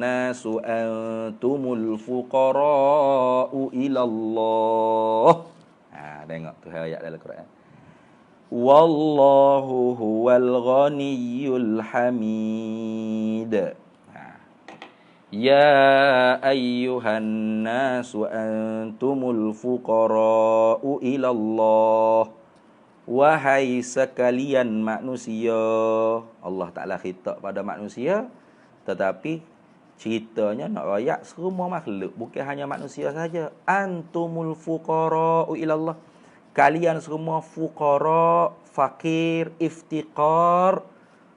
nasu antumul fuqara'u ilallah. Tengok tu ayat dalam Quran. Wallahu huwal ghaniyyul hamid. Ya ayyuhan nasu antumul fuqara'u ilallah. Wahai sekalian manusia. Allah Ta'ala khitab pada manusia, tetapi ceritanya nak rakyat semua makhluk, bukan hanya manusia saja. Antumul fuqara'u ilallah. Kalian semua fuqara, fakir, iftiqar,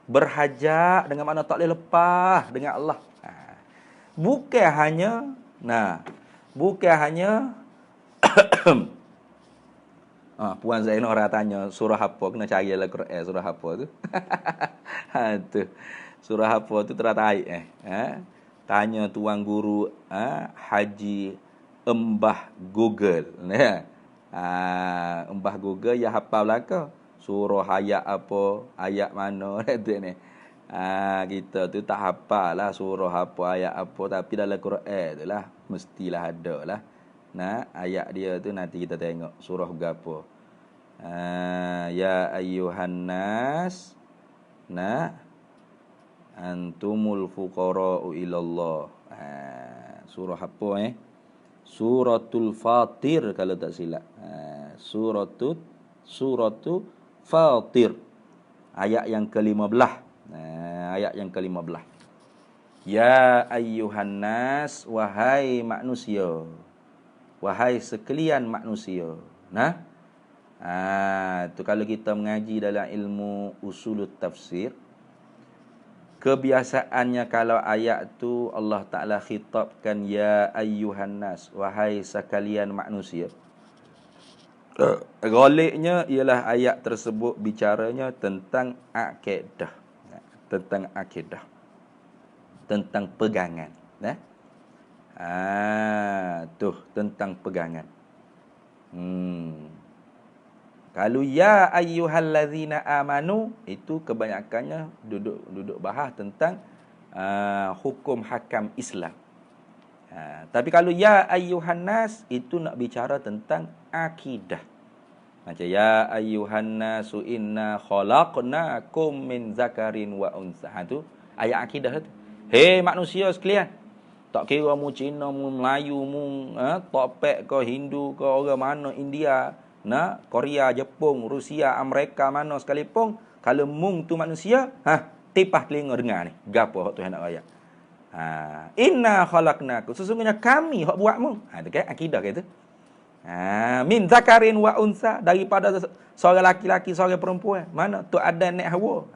berhajat, dengan makna tak boleh lepas dengan Allah. Bukan hanya Puan Zainal orang tanya surah apa, kena cari dalam Quran surah apa tu. Tu. Surah apa tu teratai Tanya tuan guru Haji Embah Google. Embah Google ya hafal belaka. Surah ayat apa, ayat mana tu ni. Kita tu tak hafal lah surah apa, ayat apa, tapi dalam Quran tu lah mestilah ada lah. Ayat dia tu nanti kita tengok surah berapa. Ya ayyuhan nas, antumul fuqara'u ilallah. Surah apa Suratul Fatir kalau tak silap. Suratul Fatir. Ayat yang ke-15. Ayat yang ke-15. Ya ayyuhan nas, wahai manusia. Wahai sekalian manusia. Tu kalau kita mengaji dalam ilmu usulut tafsir, kebiasaannya kalau ayat tu Allah Ta'ala khitabkan ya ayyuhan nas, wahai sekalian manusia, ghaliknya ialah ayat tersebut bicaranya tentang akidah. Tentang akidah. Tentang pegangan. Tentang pegangan. Kalau ya ayyuhallazina amanu, itu kebanyakannya duduk bahas tentang hukum hakam Islam. Tapi kalau ya ayyuhan nas, itu nak bicara tentang akidah. Macam ya ayyuhan nasu inna khalaqnakum min zakarin wa unsa. Tu ayat akidah tu. Hei manusia sekalian, tak kira mu Cina, mu Melayu, mu Topek ke Hindu ke orang mana, India, Korea, Jepun, Rusia, Amerika mana sekalipun, kalau mung tu manusia, tipah telinga dengar ni. Gapo hak Tuhan nak raya. Inna khalaqnakum, sesungguhnya kami hak buatmu. Tu kan akidah gitu. Min zakarin wa unsa, daripada seorang laki-laki, seorang perempuan. Mana tu ada nek Hawa.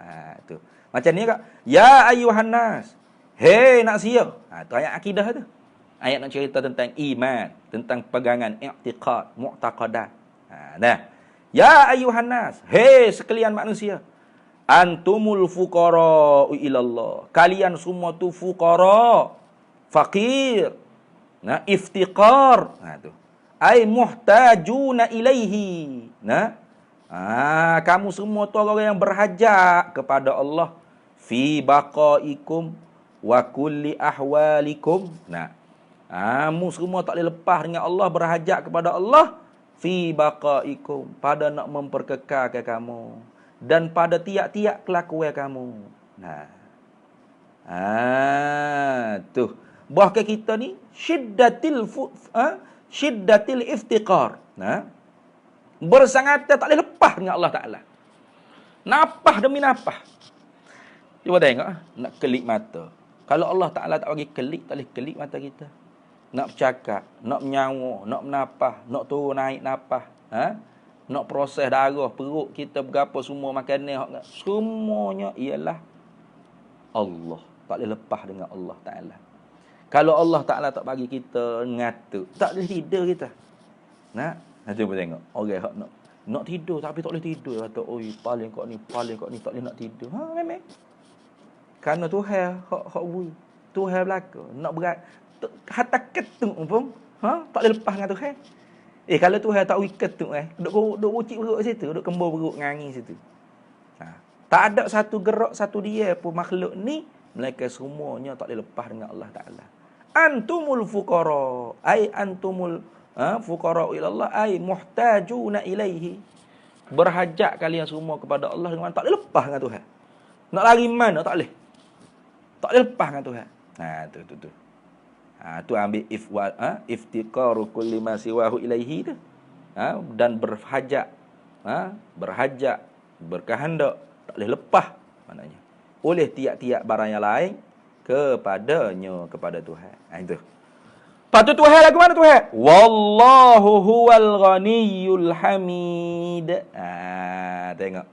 Tu. Macam ni kak. Ya ayyuhan nas. Hei nak sia. Tu ayat akidah tu. Ayat nak cerita tentang iman, tentang pegangan i'tiqad, mu'taqadat. Ya ayyuhan nas. Hei sekalian manusia. Antumul fuqara ilallah. Kalian semua tu fuqara, fakir, iftiqar. Tu. Ai muhtajuna ilaihi. Kamu semua tu orang yang berhajat kepada Allah fi baqaikum wa kulli ahwalikum. Kamu semua tak boleh lepas dengan Allah, berhajat kepada Allah fi baqaikum, pada nak memperkekalkan kamu dan pada tiap-tiap kelakuan kamu. Tu. Bahkan kita ni syiddatil iftiqar. Bersangat tak boleh lepas dengan Allah Ta'ala. Napah demi napah. Cuba tengok, nak kelip mata. Kalau Allah Ta'ala tak bagi kelip, tak boleh kelip mata kita. Nak bercakap, nak menyawa, nak menapah, nak turun naik napah. Nak proses darah, perut kita berapa semua makanan. Semuanya ialah Allah. Tak boleh lepas dengan Allah Ta'ala. Kalau Allah Ta'ala tak bagi kita ngatuk, tak boleh tidur kita. Nanti kita tengok. Orang hak nak tidur tapi tak boleh tidur. Kata, oi, paling kau ni tak boleh nak tidur. Memang. Kerana Tuhan hak bui. Tuhan belaka. Nak berat. hatta ketuk pun tak boleh lepas dengan Tuhan. Kalau Tuhan tak wiket tu duk bucik perut situ, duk kembur perut ngangi situ. Tak ada satu gerak satu dia pun makhluk ni melainkan semuanya tak boleh lepas dengan Allah Taala. Antumul fuqara, ai antumul fuqara ila Allah, ai muhtajuna ilaihi. Berhajat kalian semua kepada Allah dengan tak boleh lepas dengan Tuhan. Nak lari mana tak boleh. Tak boleh lepas dengan Tuhan. Tu. Tu ambil iftiqaru kulli ma siwahu ilaihi tu. Dan berhajat, berkehendak tak boleh lepas maknanya oleh tiap-tiap barang yang lain kepada Tuhan. Itu. Patut Tuhan lagu mana Tuhan? Wallahu huwal ghaniyyul hamid. Tengok.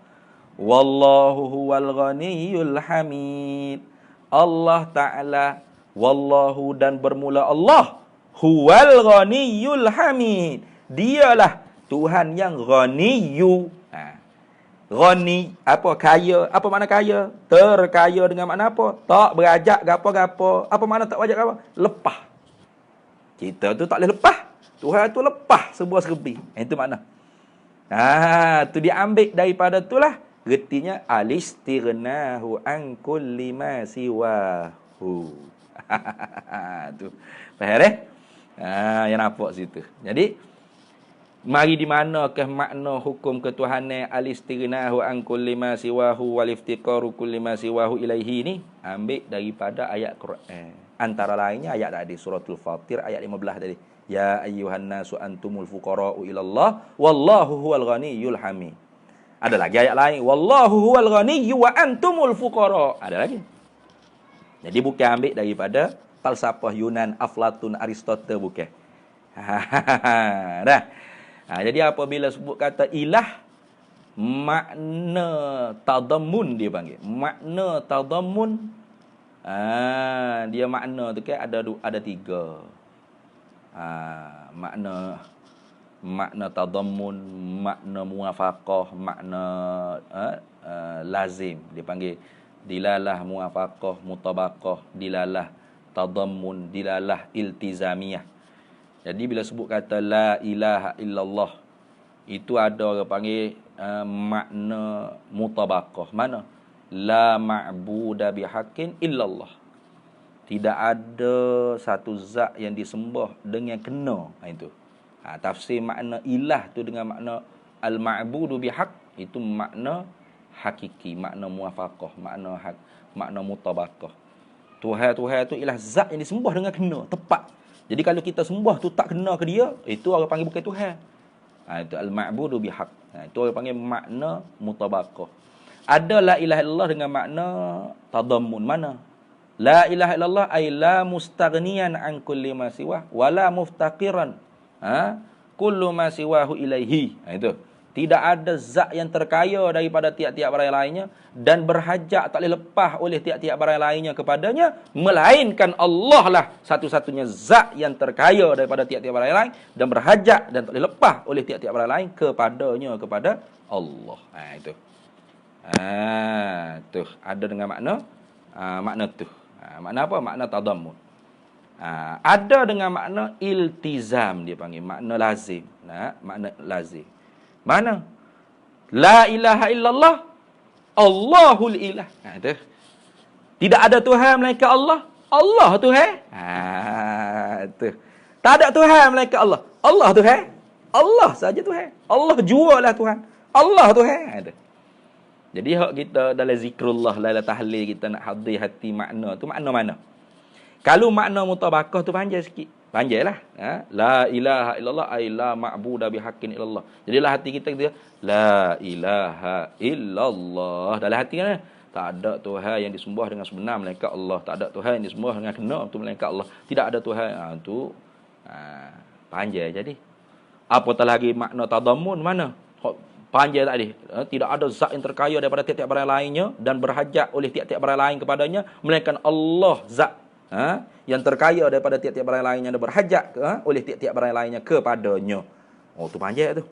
Wallahu huwal ghaniyyul hamid. Allah Ta'ala, wallahu dan bermula Allah, huwal ghaniyyul hamid. Dialah Tuhan yang ghaniyyu. Ghani, apa kaya? Apa makna kaya? Terkaya dengan makna apa? Tak berajak gapo-gapo. Apa makna tak berajak gapo? Lepas. Kita tu tak boleh lepas. Tuhan tu lepas sebuah serbi. Itu makna. Tu diambil daripada itulah retinya alistirnahu an kulli ma siwahu. Tu. Faham yang nampak situ. Jadi mari di manakah makna hukum ketuhanan al-istighna'u an kulli ma siwahu wal iftiqaru kulli ma siwahu ilaihi ni ambil daripada ayat Quran. Antara lainnya ayat tadi suratul Fatir ayat 15 tadi. Ya ayyuhan nasu antumul fuqara'u ila Allah wallahu huwal ghaniyyul hamid. Ada lagi ayat lain wallahu huwal ghaniyyu wa antumul fuqara'. Ada lagi. Jadi bukan ambil daripada falsafah Yunan, Aflatun, Aristotle bukan. Dah. Jadi apabila sebut kata ilah, makna tadammun dia panggil. Makna tadammun, dia makna tu kan ada tiga. Makna tadammun, makna muwafaqah, makna lazim. Dia panggil dilalah muwafaqah, mutabaqah, dilalah tadammun, dilalah iltizamiyah. Jadi bila sebut kata la ilaha illallah, itu ada orang panggil makna mutabaqah. Mana? La ma'buda bihaqqin illallah. Tidak ada satu zat yang disembah dengan kena. Itu. Tafsir makna ilah tu dengan makna al-ma'budu bihaq, itu makna hakiki, makna muwafaqah, makna mutabaqah. Tuhan tu ialah zat yang disembah dengan kena, tepat. Jadi kalau kita sembah tu tak kena ke dia, itu orang panggil bukan Tuhan. Itu al-ma'budu bihaq. Itu orang panggil makna mutabaqah. Ada la ilaha illallah dengan makna tadammun. Mana? La ilaha illallah ay la mustaghniyan an kulli ma siwah wala muftaqiran kullu ma siwahu ilaihi. Itu. Tidak ada zat yang terkaya daripada tiap-tiap barang lainnya dan berhajat tak boleh lepas oleh tiap-tiap barang lainnya kepadanya, melainkan Allah lah satu-satunya zat yang terkaya daripada tiap-tiap barang lain dan berhajat dan tak boleh lepas oleh tiap-tiap barang lain kepada Allah. Itu. Tu ada dengan makna tu. Makna apa? Makna tadammun. Ada dengan makna iltizam, dia panggil makna lazim. Makna lazim. Mana? La ilaha illallah Allahul ilah. Itu. Tidak ada Tuhan melainkan Allah. Allah Tuhan. Itu. Tak ada Tuhan melainkan Allah. Allah Tuhan. Allah saja Tuhan. Allah jualah Tuhan. Allah Tuhan. Itu. Jadi hak kita dalam zikrullah, dalam tahlil kita nak hadir hati makna tu makna mana? Kalau makna mutabaqah tu panjang sikit. Panjanglah. La ilaha illallah ay la ma'buda bihaqqin illallah. Jadilah hati kita la ilaha illallah. Dalam hati kan tak ada Tuhan yang disembah dengan sebenar melainkan Allah. Tak ada Tuhan yang disembah dengan kena betul melainkan Allah. Tidak ada Tuhan. Tu panjang jadi. Apatah lagi makna tadammun mana? Panjang tadi. Tidak ada zat yang terkaya daripada tiap-tiap barang lainnya dan berhajat oleh tiap-tiap barang lain kepadanya melainkan Allah zat yang terkaya daripada tiap-tiap barang lainnya dan berhajat oleh tiap-tiap barang lainnya kepadanya. Oh tu panjang tu.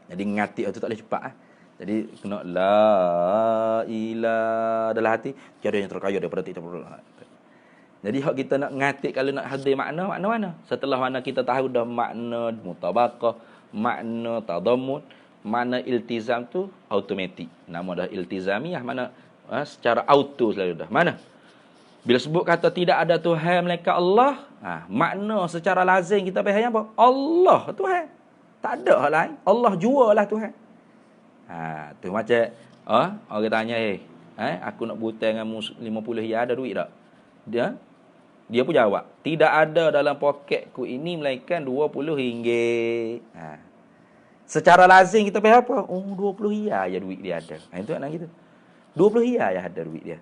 Jadi ngatik tu tak boleh cepat. Jadi kena la ilaha dalam hati, tiada yang terkaya daripada tiap-tiap barang. Jadi hak kita nak ngatik kalau nak hadir makna mana? Setelah mana kita tahu dah makna mutabaqah, makna tadammun, makna iltizam tu automatik. Nama dah iltizamiyah mana secara auto selalu dah. Mana? Bila sebut kata tidak ada Tuhan melainkan Allah, makna secara lazim kita faham apa? Allah Tuhan. Tak ada hal lain. Allah jualah Tuhan. Tu macam orang tanya, aku nak berhutang dengan 50 ya, ada duit tak? Dia pun jawab, tidak ada dalam poketku ini melainkan 20 ringgit. Secara lazim kita faham apa? 20 hia aja duit dia ada. Itu nak kita. 20 hia aja ada duit dia.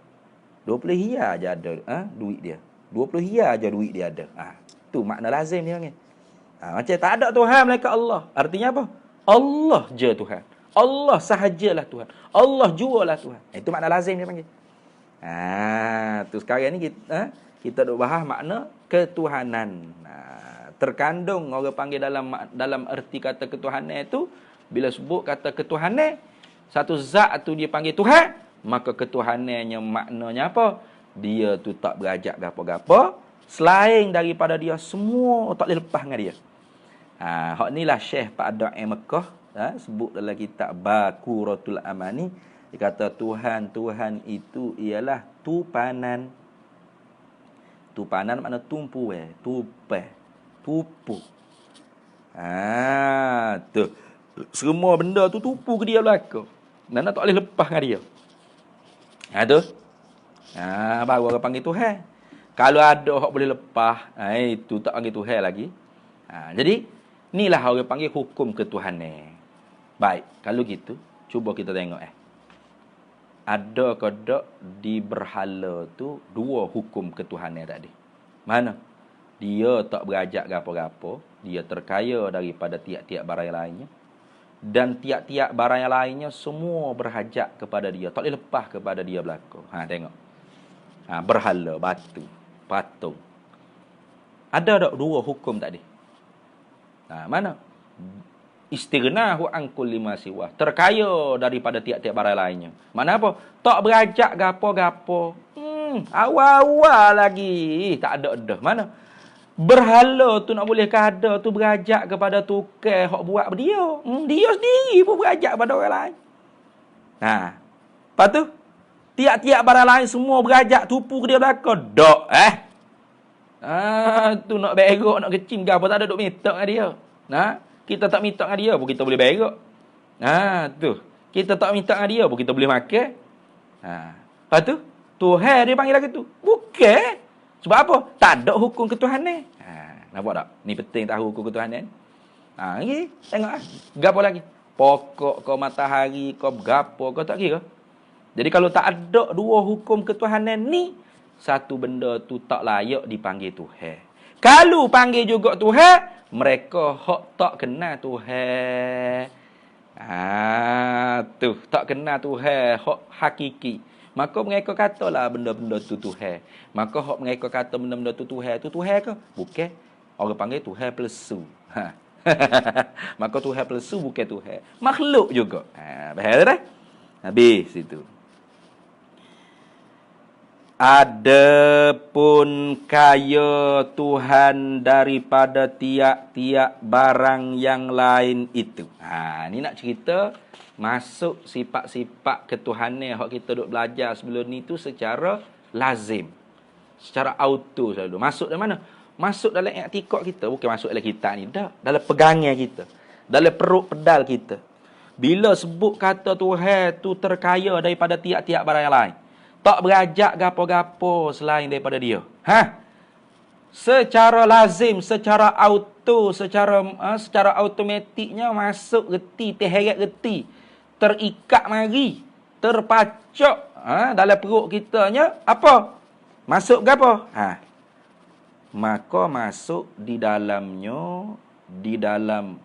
20 hia aja ada duit dia. 20 hia aja duit dia ada. Tu makna lazim dia panggil. Macam tak ada Tuhan melainkan Allah. Artinya apa? Allah je Tuhan. Allah sahajalah Tuhan. Allah jualah Tuhan. Itu makna lazim dia panggil. Tu sekarang ni kita duk bahas makna ketuhanan. Terkandung orang panggil dalam erti kata ketuhanan itu, bila sebut kata ketuhanan, satu zat tu dia panggil Tuhan, maka ketuhanannya maknanya apa? Dia tu tak berajak gapo-gapo selain daripada dia, semua tak boleh lepas dengan dia. Hak inilah Syekh Pak Da'i Mekah sebut dalam kitab Baquratul Amani. Dia kata Tuhan itu ialah tupanan. Tupanan makna tumpu tupu. Tu. Semua benda tu tupu ke dia belaka. Dan tak boleh lepas dengan dia. Tu. Baru orang panggil Tuhan. Kalau ada hak boleh lepas, itu tak panggil Tuhan lagi. Jadi, inilah orang panggil hukum ketuhanan. Baik, kalau gitu, cuba kita tengok ada ke tak di berhala tu dua hukum ketuhanan tadi? Mana? Dia tak berajak gapo-gapo, dia terkaya daripada tiap-tiap barang yang lainnya, dan tiap-tiap barang yang lainnya semua berhajat kepada dia, tak boleh lepas kepada dia belaka. Tengok. Berhala, batu, patung. Ada tak dua hukum tadi? Mana? Istighna'u an kulli ma siwa, terkaya daripada tiap-tiap barang lainnya. Mana apa? Tak berajak gapo-gapo. Awal-awal lagi tak ada dah. Mana? Berhala tu nak boleh kada tu berajak kepada tukar hak buat dia. Dia sendiri pun berajak pada orang lain. Lepas tu tiap-tiap barang lain semua berajak tupu ke dia belaka. Dok tu nak berok, nak kecim gapo tak ada duk minta dengan dia. Kita tak minta dengan dia pun kita boleh berak. Tu. Kita tak minta dengan dia pun kita boleh makan. Lepas tu, Tuhan dia panggil lagi tu. Bukan. Sebab apa? Tak ada hukum ketuhanan. Nampak tak? Ni penting tahu hukum ketuhanan. Ni tengok gapo lagi? Pokok kau, matahari kau, gapo kau tak kira. Jadi kalau tak ada dua hukum ketuhanan ni, satu benda tu tak layak dipanggil Tuhan. Kalau panggil juga Tuhan, mereka hak tak kenal Tuhan. Tu tak kenal Tuhan hak hakiki. Maka mereka katalah benda-benda tu Tuhan. Maka hak mereka kata benda-benda tu Tuhan ke? Bukan. Orang panggil Tuhan palsu. Maka Tuhan palsu bukan Tuhan. Makhluk juga. Faham dah? Habis itu. Adapun kaya Tuhan daripada tiap-tiap barang yang lain itu. Ni nak cerita masuk sifat-sifat ketuhanan yang kita duk belajar sebelum ni tu secara lazim. Secara auto selalu. Masuk dari mana? Masuk dalam i'tikad kita, bukan masuk dalam kitab ni dah. Dalam pegangan kita. Dalam perut pedal kita. Bila sebut kata Tuhan tu terkaya daripada tiap-tiap barang yang lain, tak berajak gapo-gapo selain daripada dia. Secara lazim, secara auto, secara automatiknya masuk reti, terheret reti, terikat mari, terpacok dalam perut kitanya apa? Masuk gapo? Maka masuk di dalamnya, di dalam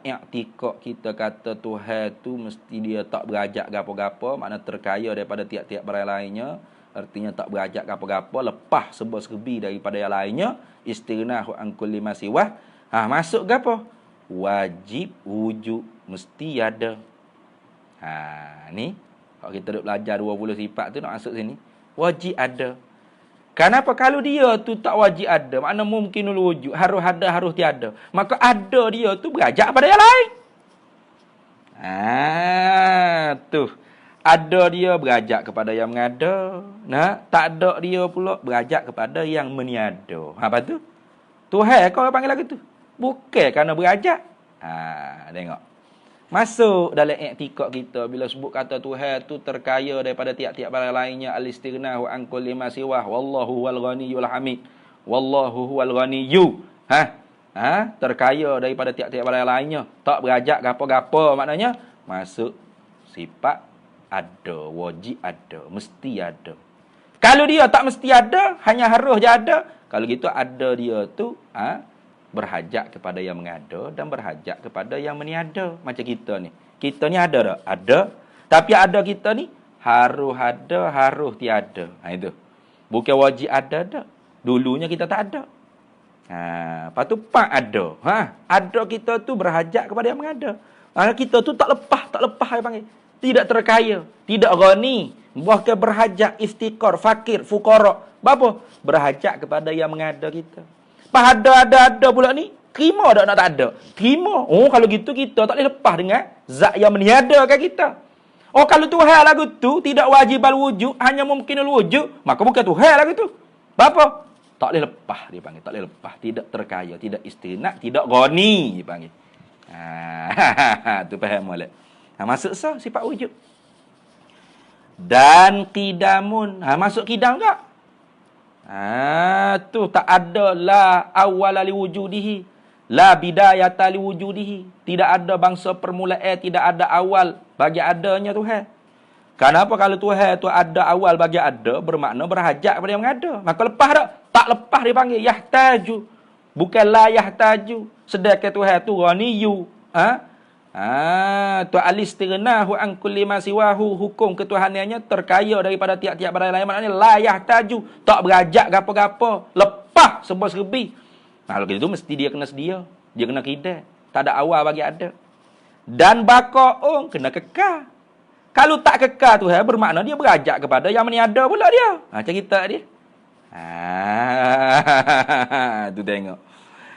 i'tikad kita kata Tuhan tu mesti dia tak berajak gapo-gapo, makna terkaya daripada tiap-tiap barang lainnya, artinya tak berajak gapo-gapo, lepas serba-serbi daripada yang lainnya, istighna'u an kulli ma siwa. Masuk gapo? Wajib, wujud, mesti ada. Ni kalau kita duk belajar 20 sifat tu nak masuk sini, wajib ada. Kenapa? Kalau dia tu tak wajib ada, makna mungkinul wujud, harus ada, harus tiada. Maka ada dia tu berajak pada yang lain. Tu. Ada dia berajak kepada yang mengada. Nah, tak ada dia pula berajak kepada yang meniada. Apa tu? Tuhan kau panggil lagu tu. Bukan kerana berajak. Tengok. Masuk dalam i'tikad kita bila sebut kata Tuhan tu terkaya daripada tiap-tiap barang lainnya, al-istighna wa an kulli ma siwah, wallahu wal ghaniyyul hamid. Wallahu huwal ghaniyyu. Terkaya daripada tiap-tiap barang lainnya, tak berajak gapo-gapo, maknanya masuk sifat ada, wajib ada, mesti ada. Kalau dia tak mesti ada, hanya harus je ada, kalau gitu ada dia tu berhajat kepada yang mengada dan berhajat kepada yang meniada. Macam kita ni. Kita ni ada tak? Ada. Tapi ada kita ni harus ada, harus tiada. Itu. Bukan wajib ada tak. Dulunya kita tak ada. Lepas tu pak ada. Ada kita tu berhajat kepada yang mengada. Kita tu tak lepas dia panggil. Tidak terkaya, tidak ghani, bahkan berhajat, iftikar, fakir, fuqara. Apa? Berhajat kepada yang mengada kita. Ada pula ni, terima tak nak tak ada? Terima. Kalau gitu kita tak boleh lepas dengan zat yang meniadakan kita. Kalau Tuhan lagu tu tidak wajib al-wujud, hanya mungkinul wujud, maka bukan Tuhan lagu tu. Apa? Tak boleh lepas dia panggil, tak boleh lepas, tidak terkaya, tidak istighnaq, tidak ghani dia panggil. Tu faham molek. Masuk sifat wujud. Dan qidamun. Masuk qidam tak? Tu tak ada la awwala li wujudihi, la bidayata li wujudihi. Tidak ada bangsa permulaan, tidak ada awal bagi adanya Tuhan. Kenapa? Kalau Tuhan tu ada awal bagi ada, bermakna berhajat kepada yang mengada. Maka lepas tak? Tak lepas dia panggil yahtaju. Bukan la yahtaju. Sedangkan Tuhan tu ghaniyyu. Tu al-istighna'u an kulli ma siwahu, hukum ketuhanannya terkaya daripada tiap-tiap barang lain, maknanya la yahtaju, tak berajak gapo-gapo, lepas sebab serbi. Kalau gitu mesti dia kena sedia, dia kena kidal, tak ada awal bagi ada. Dan baqa'un kena kekal. Kalau tak kekal tu bermakna dia berajak kepada yang meniada pula dia. Macam kita dia. Tu tengok.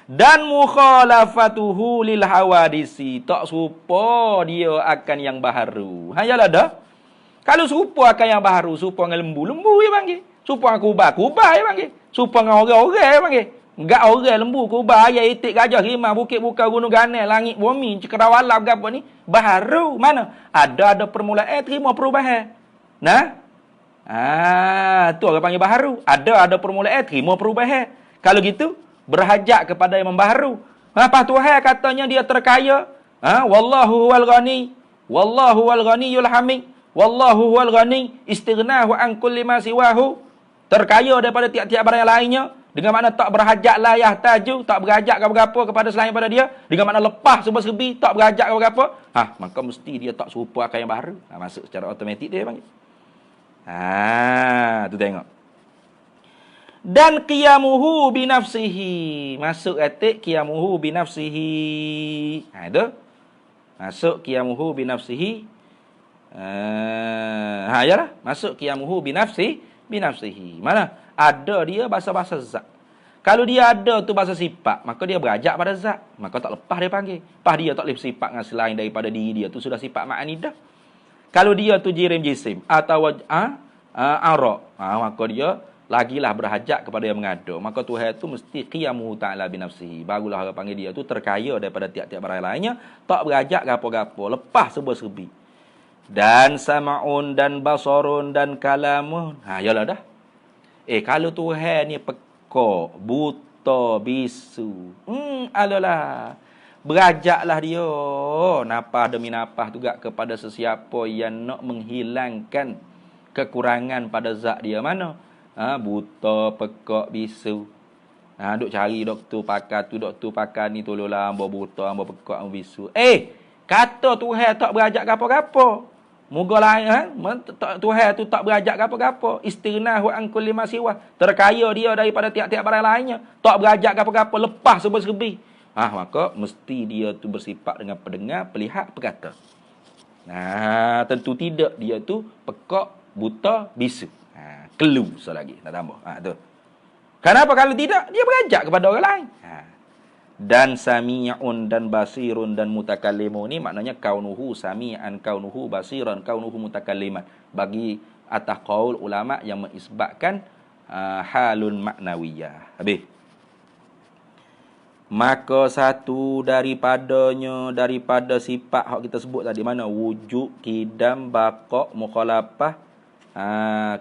Dan mukhalafatuhu lil hawadisi, tak serupa dia akan yang baharu. Yalah dah. Kalau serupa akan yang baharu, serupa dengan lembu dia panggil. Serupa dengan kubah dia panggil. Serupa dengan orang-orang dia panggil. Enggak orang lembu, kubah, ayam, itik, gajah, rimau, bukit, buka, gunung, ganel, langit, bumi, cakrawala, apa ni? Baharu. Mana? Ada permulaan, terima perubahan. Tu orang panggil baharu. Ada permulaan, terima perubahan. Kalau gitu, berhajat kepada yang membaharu. Lepas Tuhan katanya dia terkaya. Wallahu huwal ghani. Wallahu huwal ghaniyyul hamid. Wallahu huwal ghani. Istighna'u an kulli ma siwahu. Terkaya daripada tiap-tiap barang yang lainnya. Dengan makna tak berhajat la yahtaju. Tak berhajat apa-apa kepada selain pada dia. Dengan makna lepas serba-serbi. Tak berhajat apa-apa. Maka mesti dia tak serupa akan yang baharu. Masuk secara automatik dia panggil. Tu tengok. Dan qiyamuhu binafsihi. Masuk atik qiyamuhu binafsihi. Itu. Masuk qiyamuhu binafsihi. Yalah. Masuk qiyamuhu binafsihi. Mana? Ada dia bahasa-bahasa zat. Kalau dia ada tu bahasa sifat, maka dia berajak pada zat. Maka tak lepas dia panggil. Lepas dia tak boleh sifat dengan selain daripada diri dia. Tu sudah sifat ma'ani dah. Kalau dia tu jirim jisim. Atau arak. Maka dia lagilah berhajat kepada yang mengada. Maka Tuhan tu mesti qiyamuhu ta'ala binafsihi. Barulah orang panggil dia tu terkaya daripada tiap-tiap barang lainnya. Tak berhajat gapo-gapo. Lepas serba-serbi. Dan sama'un dan basarun dan kalamun. Yalah dah. Kalau Tuhan ni pekak, buta, bisu. Alalah. Berajaklah dia. Napah demi napah juga kepada sesiapa yang nak menghilangkan kekurangan pada zat dia. Mana? Buta, pekak, bisu. Duk cari doktor pakar tu, doktor pakar ni tolonglah hamba buta, hamba pekak, hamba bisu. Kata Tuhan tak berajak gapo-gapo. Moga lain Tuhan tu tak berajak gapo-gapo. Istighna'u an kulli ma siwah. Terkaya dia daripada tiap-tiap barang lainnya. Tak berajak gapo-gapo, lepas serba-serbi. Maka mesti dia tu bersifat dengan pendengar, pelihat, perkata. Tentu tidak dia tu pekak, buta, bisu. Kelu lagi nak tambah. Tu. Kenapa kalau tidak? Dia berajak kepada orang lain. Dan sami'un dan basirun dan mutakallimun ni maknanya kaunuhu sami'an, kaunuhu basiran, kaunuhu mutakalliman. Bagi atas qaul ulama yang mengisbatkan halun maknawiyah. Habis. Maka satu daripada sifat hak kita sebut tadi mana wujud, kidam, baqa, mukhalafah,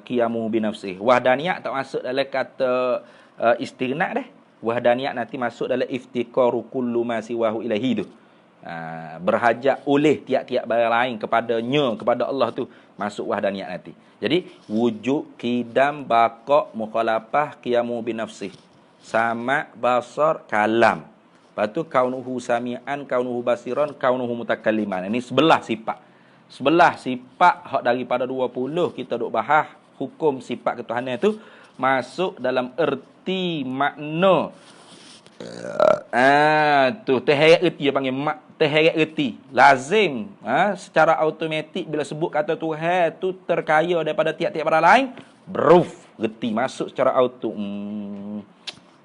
qiyamu bi nafsih. Wahdaniyah tak masuk dalam kata istigna' dah. Wahdaniyah nanti masuk dalam iftiqaru kullu ma siwahu ilaihi tu. Berhajat oleh tiap-tiap barang lain kepadanya, kepada Allah tu, masuk wahdaniyah nanti. Jadi wujud, qidam, baqa, mukhalafah, qiyamu bi nafsih. Sama, basar, kalam. Lepas tu kaunuhu sami'an, kaunuhu basiran, kaunuhu mutakalliman. Ini sebelah sifat. Sebelah sifat hak daripada 20 kita duk bahas hukum sifat ketuhanan itu masuk dalam erti makna. Tu teheret erti dia panggil teheret erti. Lazim secara automatik bila sebut kata Tuhan tu terkaya daripada tiap-tiap barang lain, beruf erti masuk secara auto.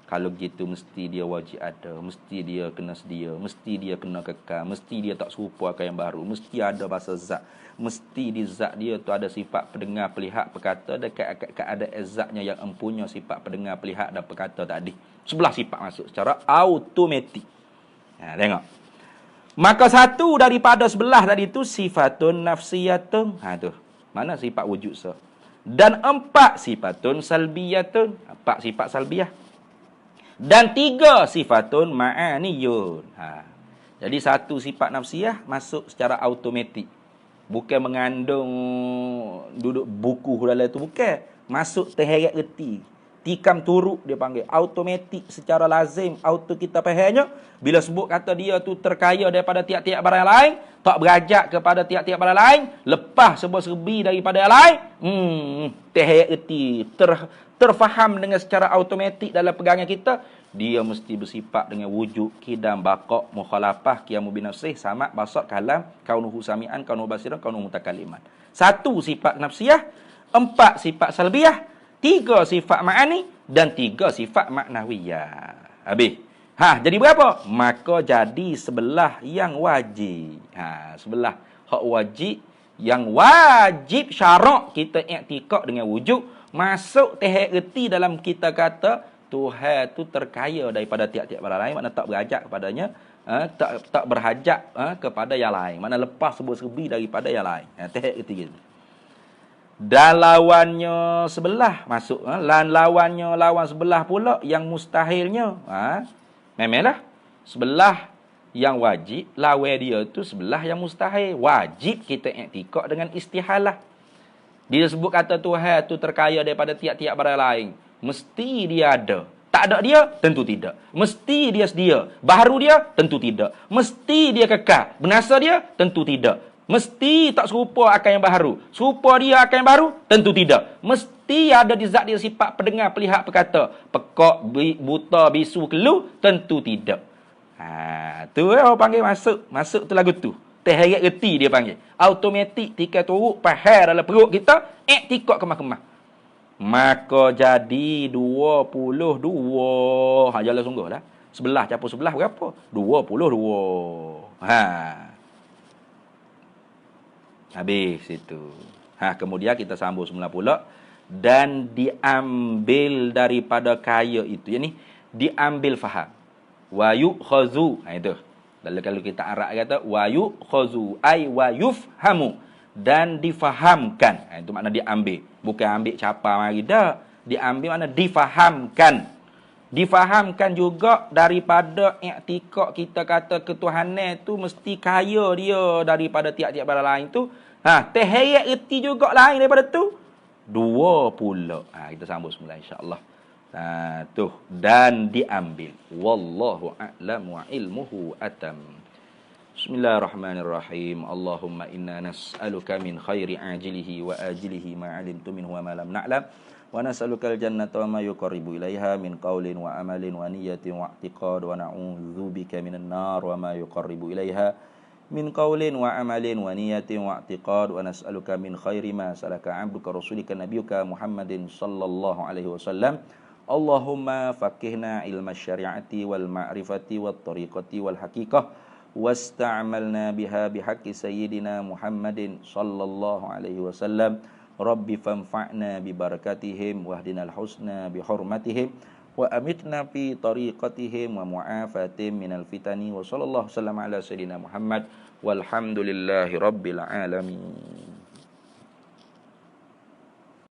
Kalau gitu mesti dia wajib ada, mesti dia kena sedia, mesti dia kena kekal, mesti dia tak serupa akan yang baru, mesti ada bahasa zat, mesti di zat dia tu ada sifat pendengar, pelihat, perkata, dan ada zatnya yang empunya sifat pendengar, pelihat dan perkata tadi. Sebelah sifat masuk secara automatik. Tengok. Maka satu daripada sebelah tadi tu sifatun nafsiyatun. Tu. Mana sifat wujud so? Dan 4 sifatun salbiyatun. 4 sifat salbiyah. Dan 3 sifatun ma'aniyun. Jadi satu sifat nafsiyah masuk secara automatik. Bukan mengandung duduk buku dalam tu, bukan. Masuk terheret reti. Tikam turuk dia panggil. Automatik secara lazim. Auto kita fahamnya. Bila sebut kata dia tu terkaya daripada tiap-tiap barang lain. Tak berajak kepada tiap-tiap barang lain. Lepas sebuah serbi daripada yang lain. Terheret reti. Terfaham dengan secara automatik dalam pegangan kita, dia mesti bersifat dengan wujud, kidam, baqa, mukhalafah, qiyamu bi nafsih, sama, basar, kalam, kaunuhu sami'an, kaunuhu basiran, kaunuhu mutakalliman. 1 sifat nafsiyah, 4 sifat salbiyah, 3 sifat ma'ani dan 3 sifat maknawiyah. Habis. Jadi berapa? Maka jadi sebelah yang wajib. Sebelah hak wajib yang wajib syarak kita i'tiqad dengan wujud. Masuk erti dalam kita kata Tuhan tu terkaya daripada tiap-tiap barang lain, makna tak berhajat kepadanya, tak berhajat kepada yang lain, makna lepas sebuah serbi daripada yang lain. Erti gitu. Dan lawannya sebelah masuk, lawannya lawan sebelah pula yang mustahilnya. Memanglah sebelah yang wajib, lawan dia tu sebelah yang mustahil. Wajib kita i'tiqad dengan istihalah. Dia sebut kata Tuhan tu terkaya daripada tiap-tiap barang lain. Mesti dia ada. Tak ada dia, tentu tidak. Mesti dia sedia. Baharu dia, tentu tidak. Mesti dia kekal. Binasa dia, tentu tidak. Mesti tak serupa akan yang baharu. Serupa dia akan yang baru, tentu tidak. Mesti ada di zat dia sifat pendengar, pelihat, perkata. Pekak, buta, bisu, kelu, tentu tidak. Tu orang panggil masuk. Masuk tu lagu tu. Terheret reti dia panggil. Automatik tika turuk pahal dalam perut kita, i'tiqad kemah-kemah. Maka jadi 22. Jalan sungguh lah. Sebelah campur sebelah berapa? 22. Habis itu. Kemudian kita sambung semula pula. Dan diambil daripada kaya itu. Yang ni, diambil faham. Wa yu'khazu. Itu. Lalu kalau kita Arab kata wa yu'khazu ay wa yufhamu, dan difahamkan. Itu makna diambil. Bukan ambil capa mari dah. Diambil makna difahamkan. Difahamkan juga daripada i'tiqad kita kata ketuhanan tu mesti kaya dia daripada tiap-tiap barang lain tu. Terheret erti juga lain daripada tu. 20. Kita sambung semula insya-Allah. Dan diambil. Wallahu a'lam wa ilmuhu atam. Bismillahirrahmanirrahim. Allahumma inna nas'aluka min khairi ajilihi wa ajilihi ma 'alimtu minhu wa ma lam na'lam. Wa nas'aluka al-jannata wa ma yuqarribu ilaiha min qawlin wa amalin wa niyatin wa i'tiqad, wa na'udzubika minan nar wa ma yuqarribu ilaiha min qawlin wa amalin wa niyatin wa i'tiqad, wa nas'aluka min khairi ma salaka 'abduka rasulika nabiyyuka Muhammadin sallallahu alaihi wasallam Allahumma faqihna ilma syari'ati wal ma'rifati wat tariqati wal haqiqah wasta'malna biha bihaqqi sayyidina Muhammadin sallallahu alaihi wasallam. Rabbi fanfa'na bi barakatihim wahdinal husna bi hurmatihim wa amitna fi tariqatihim wa mu'afatim minal fitani wa sallallahu sallam ala sayyidina Muhammad walhamdulillahi rabbil alamin.